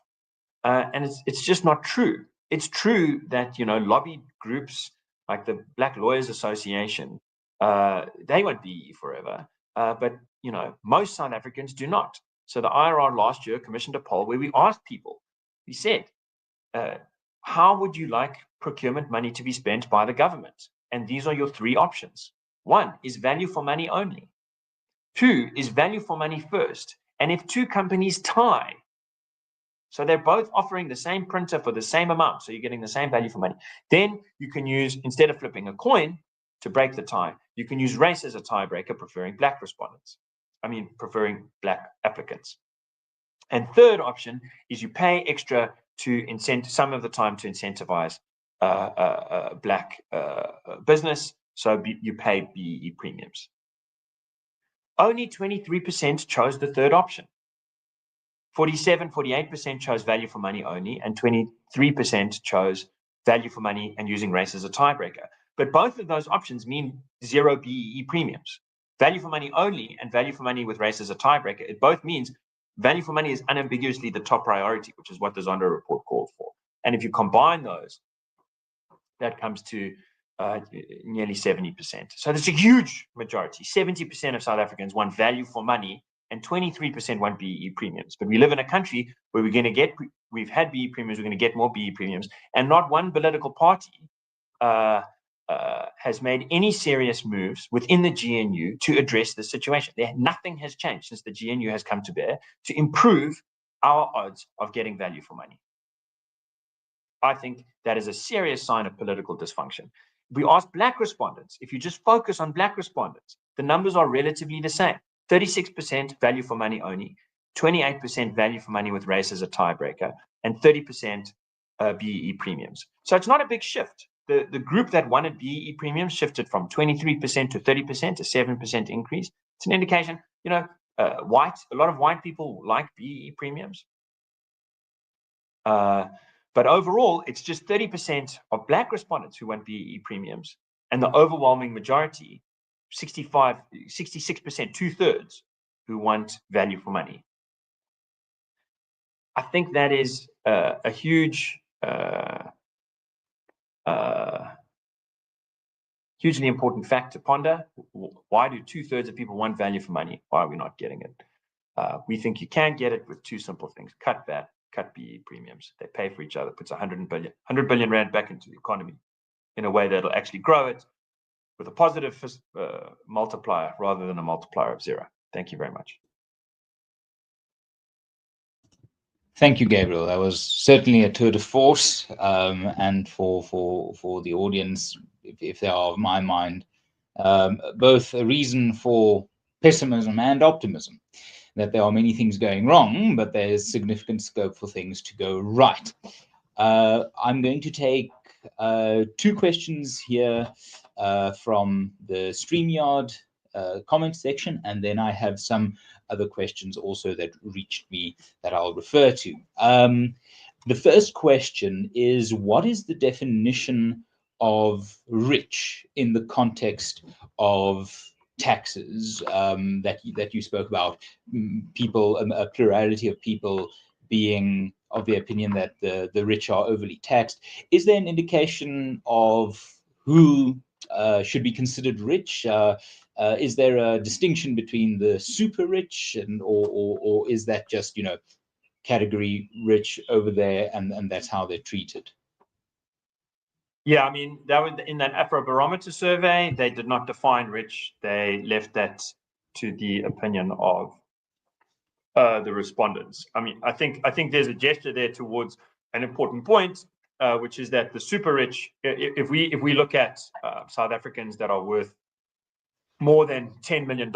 And it's just not true. It's true that, lobby groups like the Black Lawyers Association, they want BEE forever. But, most South Africans do not. So the IRR last year commissioned a poll where we asked people, we said, how would you like procurement money to be spent by the government? And these are your three options. 1 is value for money only. 2 is value for money first. And if two companies tie, so they're both offering the same printer for the same amount, so you're getting the same value for money, then you can use, instead of flipping a coin to break the tie, you can use race as a tiebreaker, preferring black applicants. And third option is you pay extra to some of the time to incentivize black business, so you pay BEE premiums. Only 23% chose the third option. 48% chose value for money only, and 23% chose value for money and using race as a tiebreaker. But both of those options mean 0 BEE premiums. Value for money only and value for money with race as a tiebreaker, it both means value for money is unambiguously the top priority, which is what the Zondo report called for. And if you combine those, that comes to nearly 70%. So there's a huge majority. 70% of South Africans want value for money, and 23% want BEE premiums. But we live in a country where we've had BEE premiums, we're going to get more BEE premiums, and not one political party has made any serious moves within the GNU to address the situation. Nothing has changed since the GNU has come to bear to improve our odds of getting value for money. I think that is a serious sign of political dysfunction. We ask Black respondents, if you just focus on Black respondents, the numbers are relatively the same. 36% value for money only, 28% value for money with race as a tiebreaker, and 30% BEE premiums. So it's not a big shift. The group that wanted BEE premiums shifted from 23% to 30%, a 7% increase. It's an indication, a lot of white people like BEE premiums. But overall, it's just 30% of Black respondents who want BEE premiums, and the overwhelming majority, 66%, 2/3, who want value for money. I think that is a huge, hugely important fact to ponder. Why do 2/3 of people want value for money? Why are we not getting it? We think you can get it with two simple things: cut VAT, cut BEE premiums. They pay for each other, puts 100 billion rand back into the economy in a way that'll actually grow it with a positive multiplier rather than a multiplier of 0. Thank you very much.
Thank you, Gabriel. That was certainly a tour de force, and for the audience, if they are of my mind, both a reason for pessimism and optimism, that there are many things going wrong, but there's significant scope for things to go right. I'm going to take 2 questions here from the StreamYard comment section, and then I have some other questions also that reached me that I'll refer to. The first question is, what is the definition of rich in the context of taxes that you spoke about? People, a plurality of people being of the opinion that the rich are overly taxed. Is there an indication of who should be considered rich? Is there a distinction between the super rich or is that just, category rich over there and that's how they're treated?
Yeah, I mean, that was in that Afrobarometer survey. They did not define rich. They left that to the opinion of the respondents. I mean, I think there's a gesture there towards an important point, which is that the super rich, if we look at South Africans that are worth more than $10 million,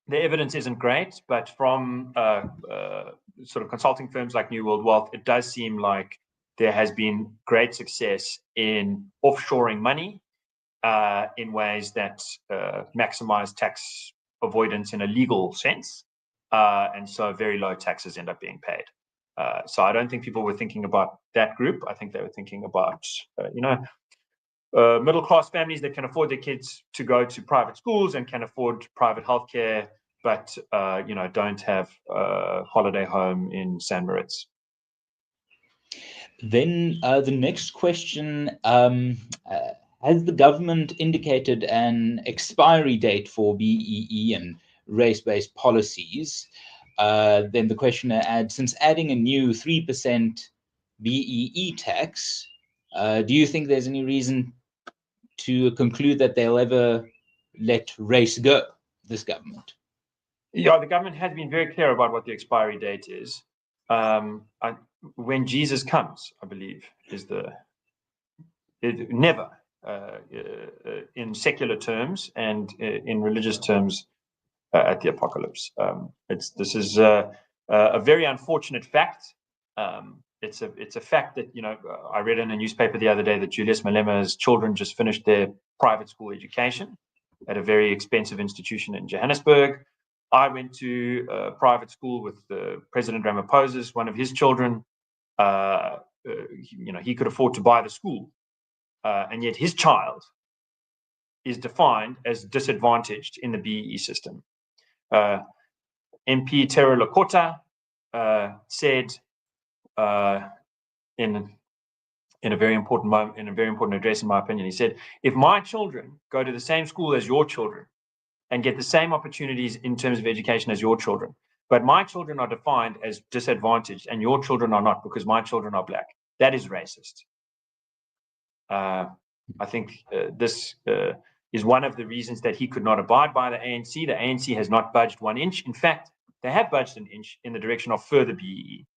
the evidence isn't great, but from sort of consulting firms like New World Wealth, it does seem like there has been great success in offshoring money in ways that maximize tax avoidance in a legal sense. And so very low taxes end up being paid. So I don't think people were thinking about that group. I think they were thinking about, middle-class families that can afford their kids to go to private schools and can afford private healthcare, but don't have a holiday home in San Moritz.
Then the next question, has the government indicated an expiry date for BEE and race-based policies? Then the questioner adds, since adding a new 3% BEE tax, do you think there's any reason to conclude that they'll ever let race go, this government?
Yeah, the government has been very clear about what the expiry date is. When Jesus comes, I believe, is never in secular terms and in religious terms at the apocalypse. This is a very unfortunate fact. It's a fact that, I read in a newspaper the other day that Julius Malema's children just finished their private school education at a very expensive institution in Johannesburg. I went to a private school with President Ramaphosa's one of his children. He could afford to buy the school, and yet his child is defined as disadvantaged in the BEE system. MP Terra Lakota said in a very important moment, in a very important address, in my opinion, he said, if my children go to the same school as your children and get the same opportunities in terms of education as your children, but my children are defined as disadvantaged and your children are not because my children are black, that is racist. I think this is one of the reasons that he could not abide by the ANC. The ANC has not budged 1 inch. In fact, they have budged an inch in the direction of further BEE,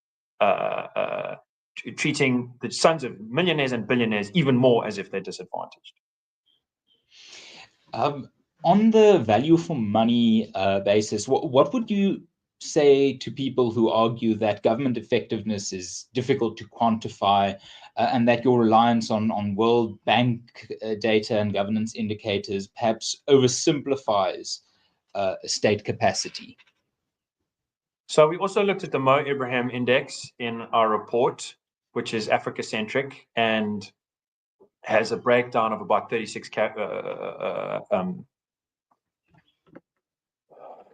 treating the sons of millionaires and billionaires even more as if they're disadvantaged.
On the value for money basis, what would you say to people who argue that government effectiveness is difficult to quantify and that your reliance on World Bank data and governance indicators perhaps oversimplifies state capacity?
So we also looked at the Mo Ibrahim Index in our report, which is Africa-centric and has a breakdown of about 36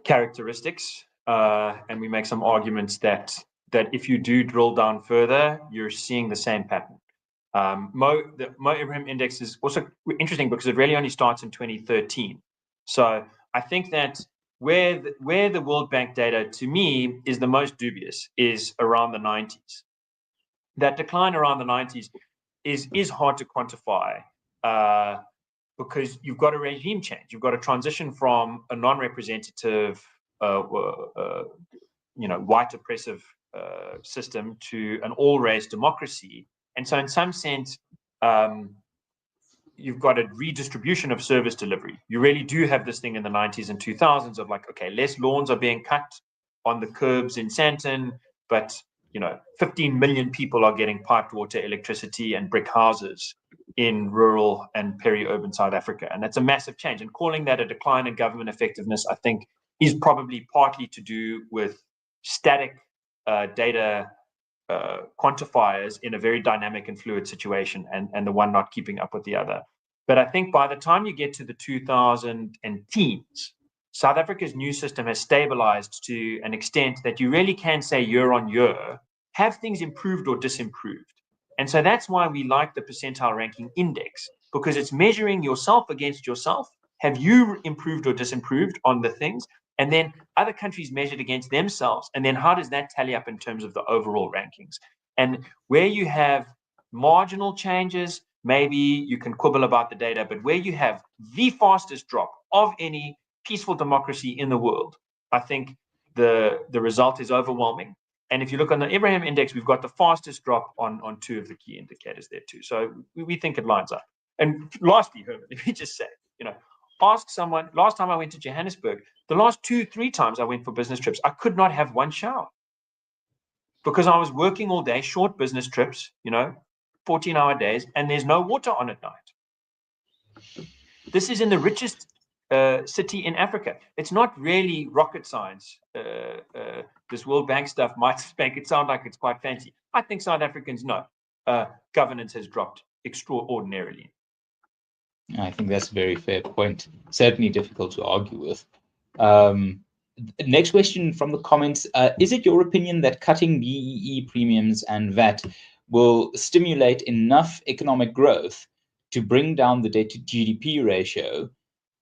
characteristics. And we make some arguments that if you do drill down further, you're seeing the same pattern. The Mo Ibrahim Index is also interesting because it really only starts in 2013. So I think that where the World Bank data, to me, is the most dubious is around the 90s. That decline around the 90s is hard to quantify because you've got a regime change. You've got a transition from a non-representative, white oppressive system to an all-race democracy. And so in some sense, you've got a redistribution of service delivery. You really do have this thing in the 90s and 2000s of like, okay, less lawns are being cut on the curbs in Sandton, but 15 million people are getting piped water, electricity, and brick houses in rural and peri-urban South Africa. And that's a massive change. And calling that a decline in government effectiveness, I think, is probably partly to do with static data quantifiers in a very dynamic and fluid situation, and the one not keeping up with the other. But I think by the time you get to the 2010s, South Africa's new system has stabilized to an extent that you really can say year on year, have things improved or disimproved? And so that's why we like the percentile ranking index, because it's measuring yourself against yourself. Have you improved or disimproved on the things? And then other countries measured against themselves. And then how does that tally up in terms of the overall rankings? And where you have marginal changes, maybe you can quibble about the data, but where you have the fastest drop of any peaceful democracy in the world, I think the result is overwhelming. And if you look on the Ibrahim Index, we've got the fastest drop on 2 of the key indicators there too. So we think it lines up. And lastly, Herman, let me just say, ask someone, last time I went to Johannesburg, the last 2-3 times I went for business trips, I could not have one shower because I was working all day, short business trips, 14-hour days, and there's no water on at night. This is in the richest city in Africa. It's not really rocket science. This World Bank stuff might make it sound like it's quite fancy. I think South Africans know governance has dropped extraordinarily.
I think that's a very fair point. Certainly difficult to argue with. Next question from the comments. Is it your opinion that cutting BEE premiums and VAT will stimulate enough economic growth to bring down the debt to GDP ratio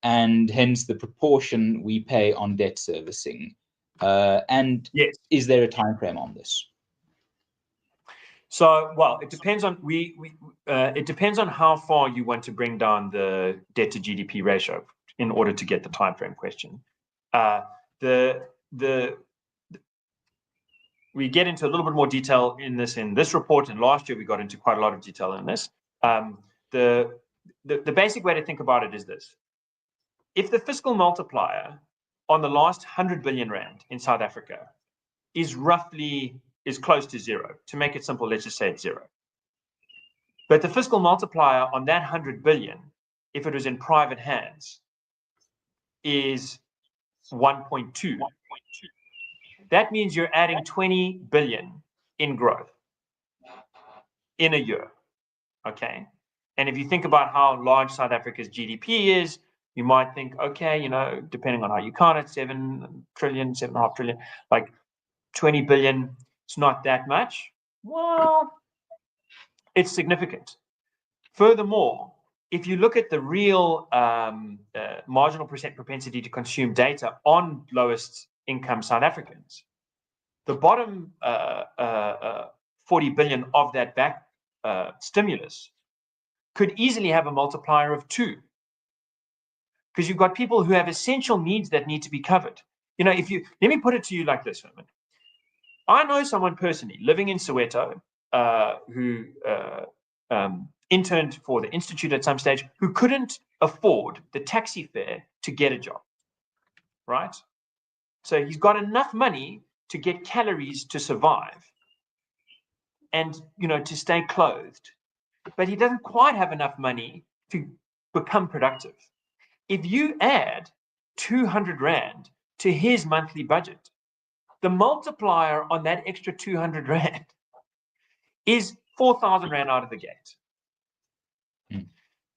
and hence the proportion we pay on debt servicing? And yes, is there a time frame on this?
So, well, it depends on it depends on how far you want to bring down the debt to GDP ratio in order to get the time frame question. We get into a little bit more detail in this report, and last year we got into quite a lot of detail in this. The basic way to think about it is this: if the fiscal multiplier on the last 100 billion rand in South Africa is close to zero. To make it simple, let's just say it's zero. But the fiscal multiplier on that 100 billion, if it was in private hands, is 1.2. That means you're adding 20 billion in growth in a year, okay? And if you think about how large South Africa's GDP is, You might think, okay, depending on how you count it, 7 trillion, 7.5 trillion, like 20 billion, it's not that much. Well, it's significant. Furthermore, if you look at the real marginal percent propensity to consume data on lowest income South Africans, the bottom 40 billion of that back stimulus could easily have a multiplier of 2, because you've got people who have essential needs that need to be covered. Let me put it to you like this, Hermann. I know someone personally living in Soweto who interned for the Institute at some stage, who couldn't afford the taxi fare to get a job, right? So he's got enough money to get calories to survive and, to stay clothed, but he doesn't quite have enough money to become productive. If you add 200 Rand to his monthly budget, the multiplier on that extra 200 Rand is 4,000 Rand out of the gate.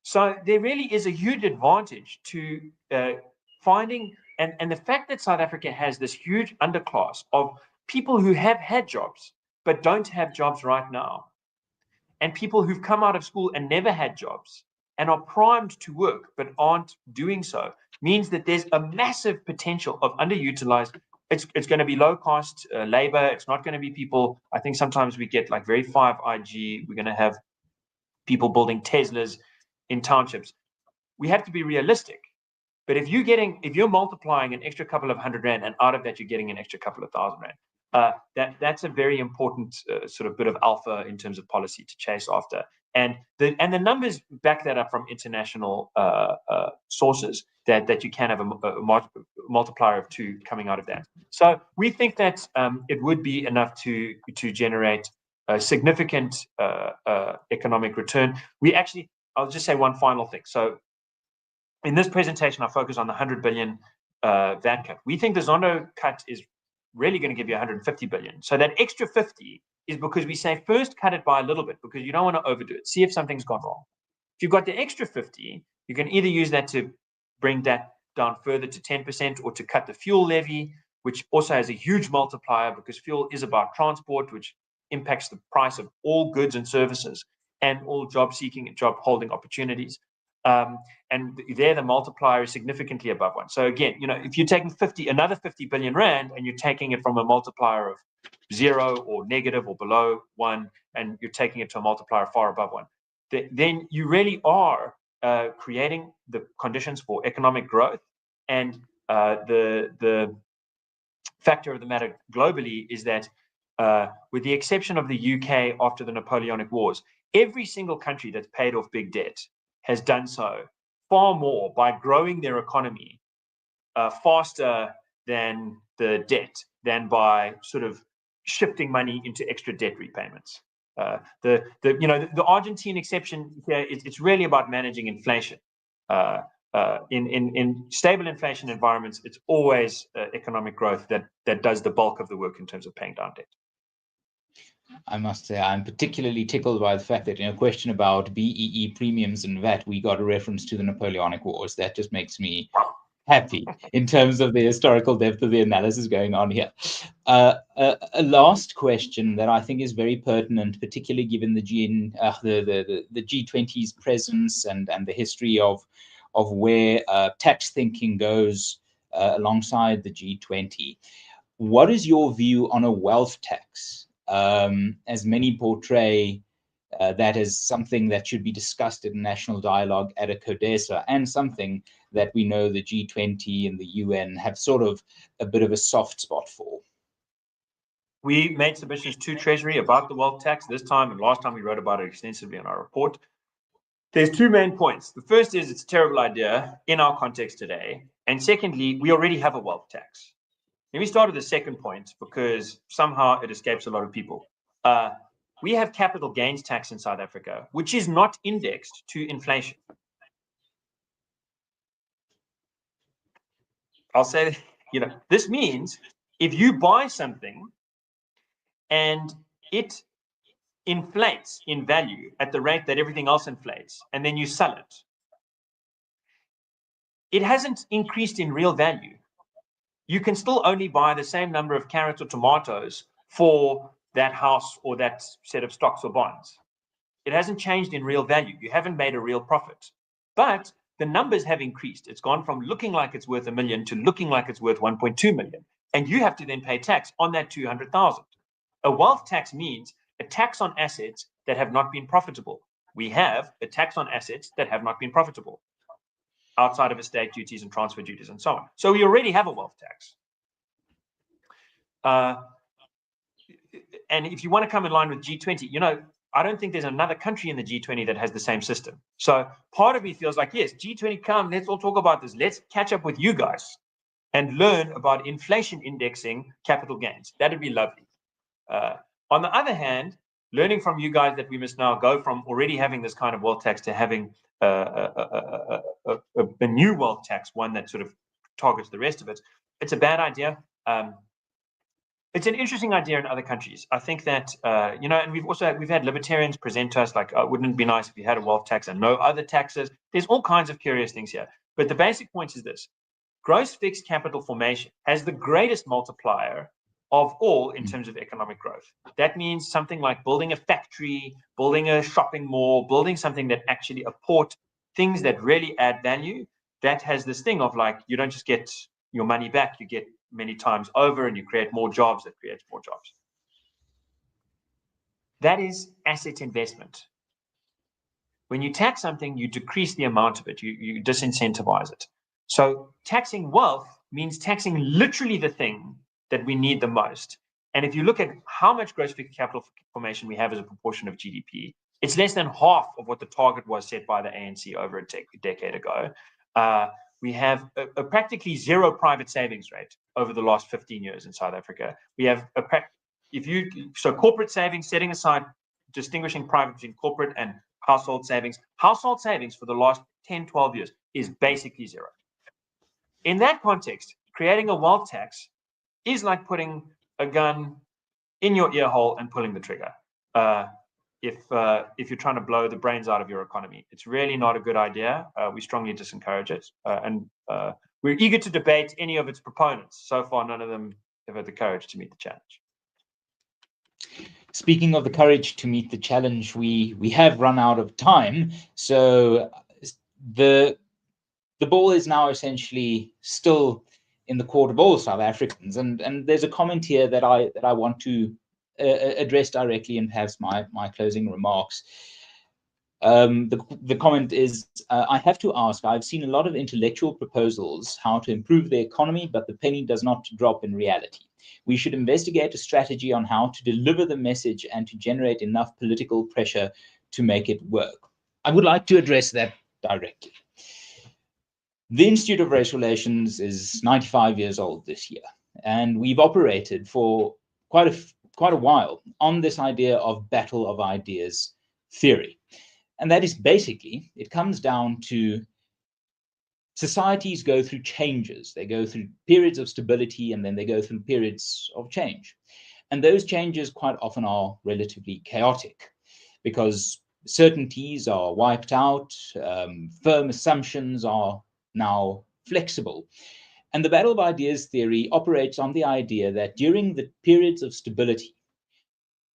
So there really is a huge advantage to finding, and the fact that South Africa has this huge underclass of people who have had jobs but don't have jobs right now, and people who've come out of school and never had jobs and are primed to work but aren't doing so, means that there's a massive potential of underutilized. It's going to be low cost labor. It's not going to be people. I think sometimes we get like very 5IG. We're going to have people building Teslas in townships. We have to be realistic. But if you're multiplying an extra couple of 100 Rand, and out of that you're getting an extra couple of 1,000 Rand, that's a very important sort of bit of alpha in terms of policy to chase after. And the numbers back that up from international sources that you can have a multiplier of 2 coming out of that. So we think that it would be enough to generate a significant economic return. I'll just say one final thing. So in this presentation, I focus on the 100 billion VAT cut. We think the Zondo cut is really going to give you 150 billion. So that extra 50 is because we say first cut it by a little bit, because you don't want to overdo it. See if something's gone wrong. If you've got the extra 50, you can either use that to bring that down further to 10%, or to cut the fuel levy, which also has a huge multiplier, because fuel is about transport, which impacts the price of all goods and services and all job seeking and job holding opportunities. And there the multiplier is significantly above 1. So again, if you're taking another 50 billion Rand, and you're taking it from a multiplier of 0 or negative or below 1, and you're taking it to a multiplier far above 1, then you really are creating the conditions for economic growth. And the factor of the matter globally is that with the exception of the UK after the Napoleonic Wars, every single country that's paid off big debt has done so far more by growing their economy faster than the debt, than by sort of shifting money into extra debt repayments. The Argentine exception here, it's really about managing inflation. In stable inflation environments, it's always economic growth that does the bulk of the work in terms of paying down debt.
I must say, I'm particularly tickled by the fact that in a question about BEE premiums and VAT, we got a reference to the Napoleonic Wars. That just makes me happy in terms of the historical depth of the analysis going on here. A last question that I think is very pertinent, particularly given the G20's presence and the history of where tax thinking goes alongside the G20. What is your view on a wealth tax? As many portray that as something that should be discussed in national dialogue at a CODESA, and something that we know the G20 and the UN have sort of a bit of a soft spot for.
We made submissions to Treasury about the wealth tax this time, and last time we wrote about it extensively in our report. There's 2 main points. The first is it's a terrible idea in our context today. And secondly, we already have a wealth tax. Let me start with the second point, because somehow it escapes a lot of people. We have capital gains tax in South Africa, which is not indexed to inflation. I'll say, this means if you buy something and it inflates in value at the rate that everything else inflates, and then you sell it, it hasn't increased in real value. You can still only buy the same number of carrots or tomatoes for that house or that set of stocks or bonds. It hasn't changed in real value. You haven't made a real profit. But the numbers have increased. It's gone from looking like it's worth $1 million to looking like it's worth 1.2 million. And you have to then pay tax on that 200,000. A wealth tax means a tax on assets that have not been profitable. We have a tax on assets that have not been profitable, outside of estate duties and transfer duties and so on. So we already have a wealth tax. And if you want to come in line with G20, you know, I don't think there's another country in the G20 that has the same system. So part of me feels like, yes, G20, come, let's all talk about this. Let's catch up with you guys and learn about inflation indexing capital gains. That'd be lovely. On the other hand, learning from you guys that we must now go from already having this kind of wealth tax to having a new wealth tax, one that sort of targets the rest of it. It's a bad idea. It's an interesting idea in other countries. I think that, you know, and we've had libertarians present to us like, oh, wouldn't it be nice if you had a wealth tax and no other taxes? There's all kinds of curious things here. But the basic point is this: gross fixed capital formation has the greatest multiplier of all in terms of economic growth. That means something like building a factory, building a shopping mall, building something that actually apport things that really add value. That has this thing of like, you don't just get your money back, you get many times over, and you create more jobs. That creates more jobs. That is asset investment. When you tax something, you decrease the amount of it, you disincentivize it. So taxing wealth means taxing literally the thing that we need the most. And if you look at how much gross fixed capital formation we have as a proportion of GDP, it's less than half of what the target was set by the ANC over a decade ago. We have a practically zero private savings rate over the last 15 years in South Africa. We have so corporate savings, setting aside, distinguishing private between corporate and household savings for the last 10, 12 years is basically zero. In that context, creating a wealth tax is like putting a gun in your ear hole and pulling the trigger. If you're trying to blow the brains out of your economy, it's really not a good idea. We strongly disencourage it, and we're eager to debate any of its proponents. So far, none of them have had the courage to meet the challenge.
Speaking of the courage to meet the challenge, we have run out of time. So the ball is now essentially still in the court of all South Africans. And there's a comment here that I want to address directly in perhaps my closing remarks. The comment is, I have to ask, I've seen a lot of intellectual proposals how to improve the economy, but the penny does not drop in reality. We should investigate a strategy on how to deliver the message and to generate enough political pressure to make it work. I would like to address that directly. The Institute of Race Relations is 95 years old this year, and we've operated for quite a while on this idea of battle of ideas theory. And that is basically, it comes down to societies go through changes. They go through periods of stability, and then they go through periods of change. And those changes quite often are relatively chaotic because certainties are wiped out, firm assumptions are now flexible. And the battle of ideas theory operates on the idea that during the periods of stability,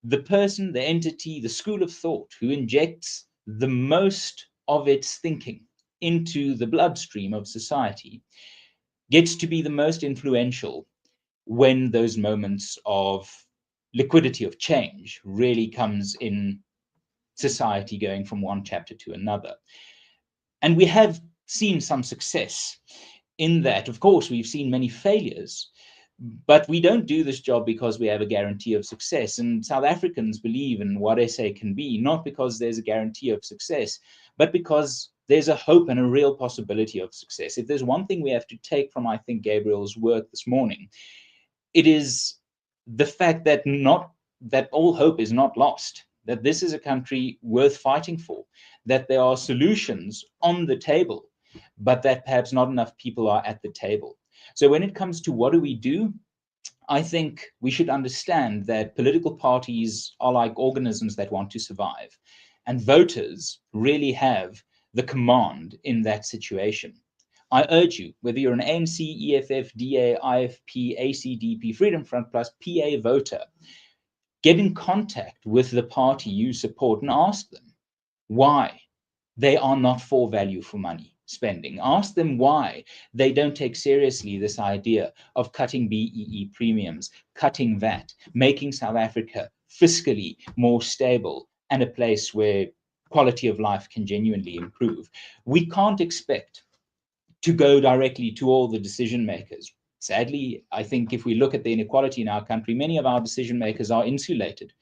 the person, the entity, the school of thought who injects the most of its thinking into the bloodstream of society gets to be the most influential when those moments of liquidity of change really comes in society, going from one chapter to another. And we have seen some success in that. Of course, we've seen many failures, but we don't do this job because we have a guarantee of success. And South Africans believe in what SA can be, not because there's a guarantee of success, but because there's a hope and a real possibility of success. If there's one thing we have to take from, I think, Gabriel's work this morning, it is the fact that all hope is not lost, that this is a country worth fighting for, that there are solutions on the table, but that perhaps not enough people are at the table. So when it comes to what do we do, I think we should understand that political parties are like organisms that want to survive, and voters really have the command in that situation. I urge you, whether you're an ANC, EFF, DA, IFP, ACDP, Freedom Front Plus, PA voter, get in contact with the party you support and ask them why they are not for value for money spending. Ask them why they don't take seriously this idea of cutting BEE premiums, cutting VAT, making South Africa fiscally more stable and a place where quality of life can genuinely improve. We can't expect to go directly to all the decision makers. Sadly, I think if we look at the inequality in our country, many of our decision makers are insulated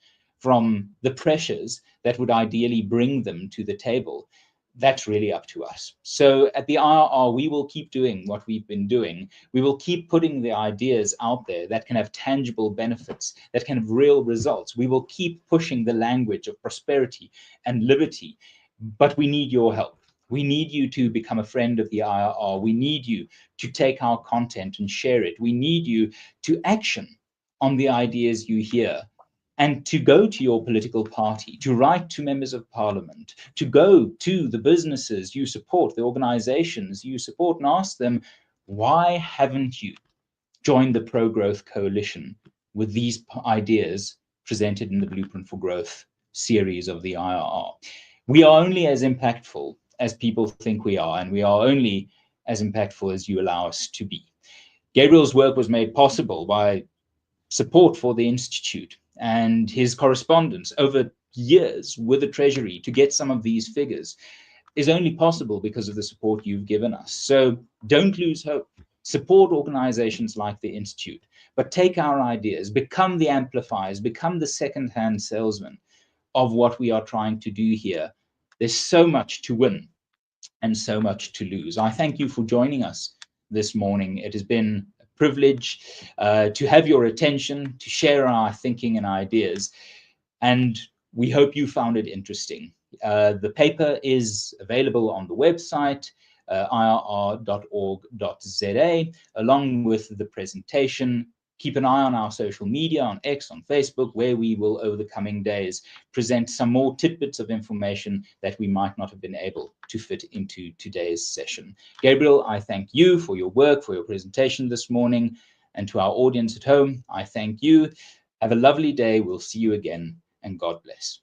from the pressures that would ideally bring them to the table. That's really up to us. So at the IRR, we will keep doing what we've been doing. We will keep putting the ideas out there that can have tangible benefits, that can have real results. We will keep pushing the language of prosperity and liberty, but we need your help. We need you to become a friend of the IRR. We need you to take our content and share it. We need you to action on the ideas you hear and to go to your political party, to write to members of parliament, to go to the businesses you support, the organizations you support, and ask them, why haven't you joined the pro-growth coalition with these ideas presented in the Blueprint for Growth series of the IRR? We are only as impactful as people think we are, and we are only as impactful as you allow us to be. Gabriel's work was made possible by support for the Institute and his correspondence over years with the Treasury to get some of these figures is only possible because of the support you've given us. So don't lose hope. Support organizations like the Institute, but take our ideas, become the amplifiers, become the second-hand salesmen of what we are trying to do here. There's so much to win and so much to lose. I thank you for joining us this morning. It has been a privilege to have your attention, to share our thinking and ideas, and we hope you found it interesting. The paper is available on the website, irr.org.za, along with the presentation. Keep an eye on our social media, on X, on Facebook, where we will, over the coming days, present some more tidbits of information that we might not have been able to fit into today's session. Gabriel, I thank you for your work, for your presentation this morning, and to our audience at home, I thank you. Have a lovely day. We'll see you again, and God bless.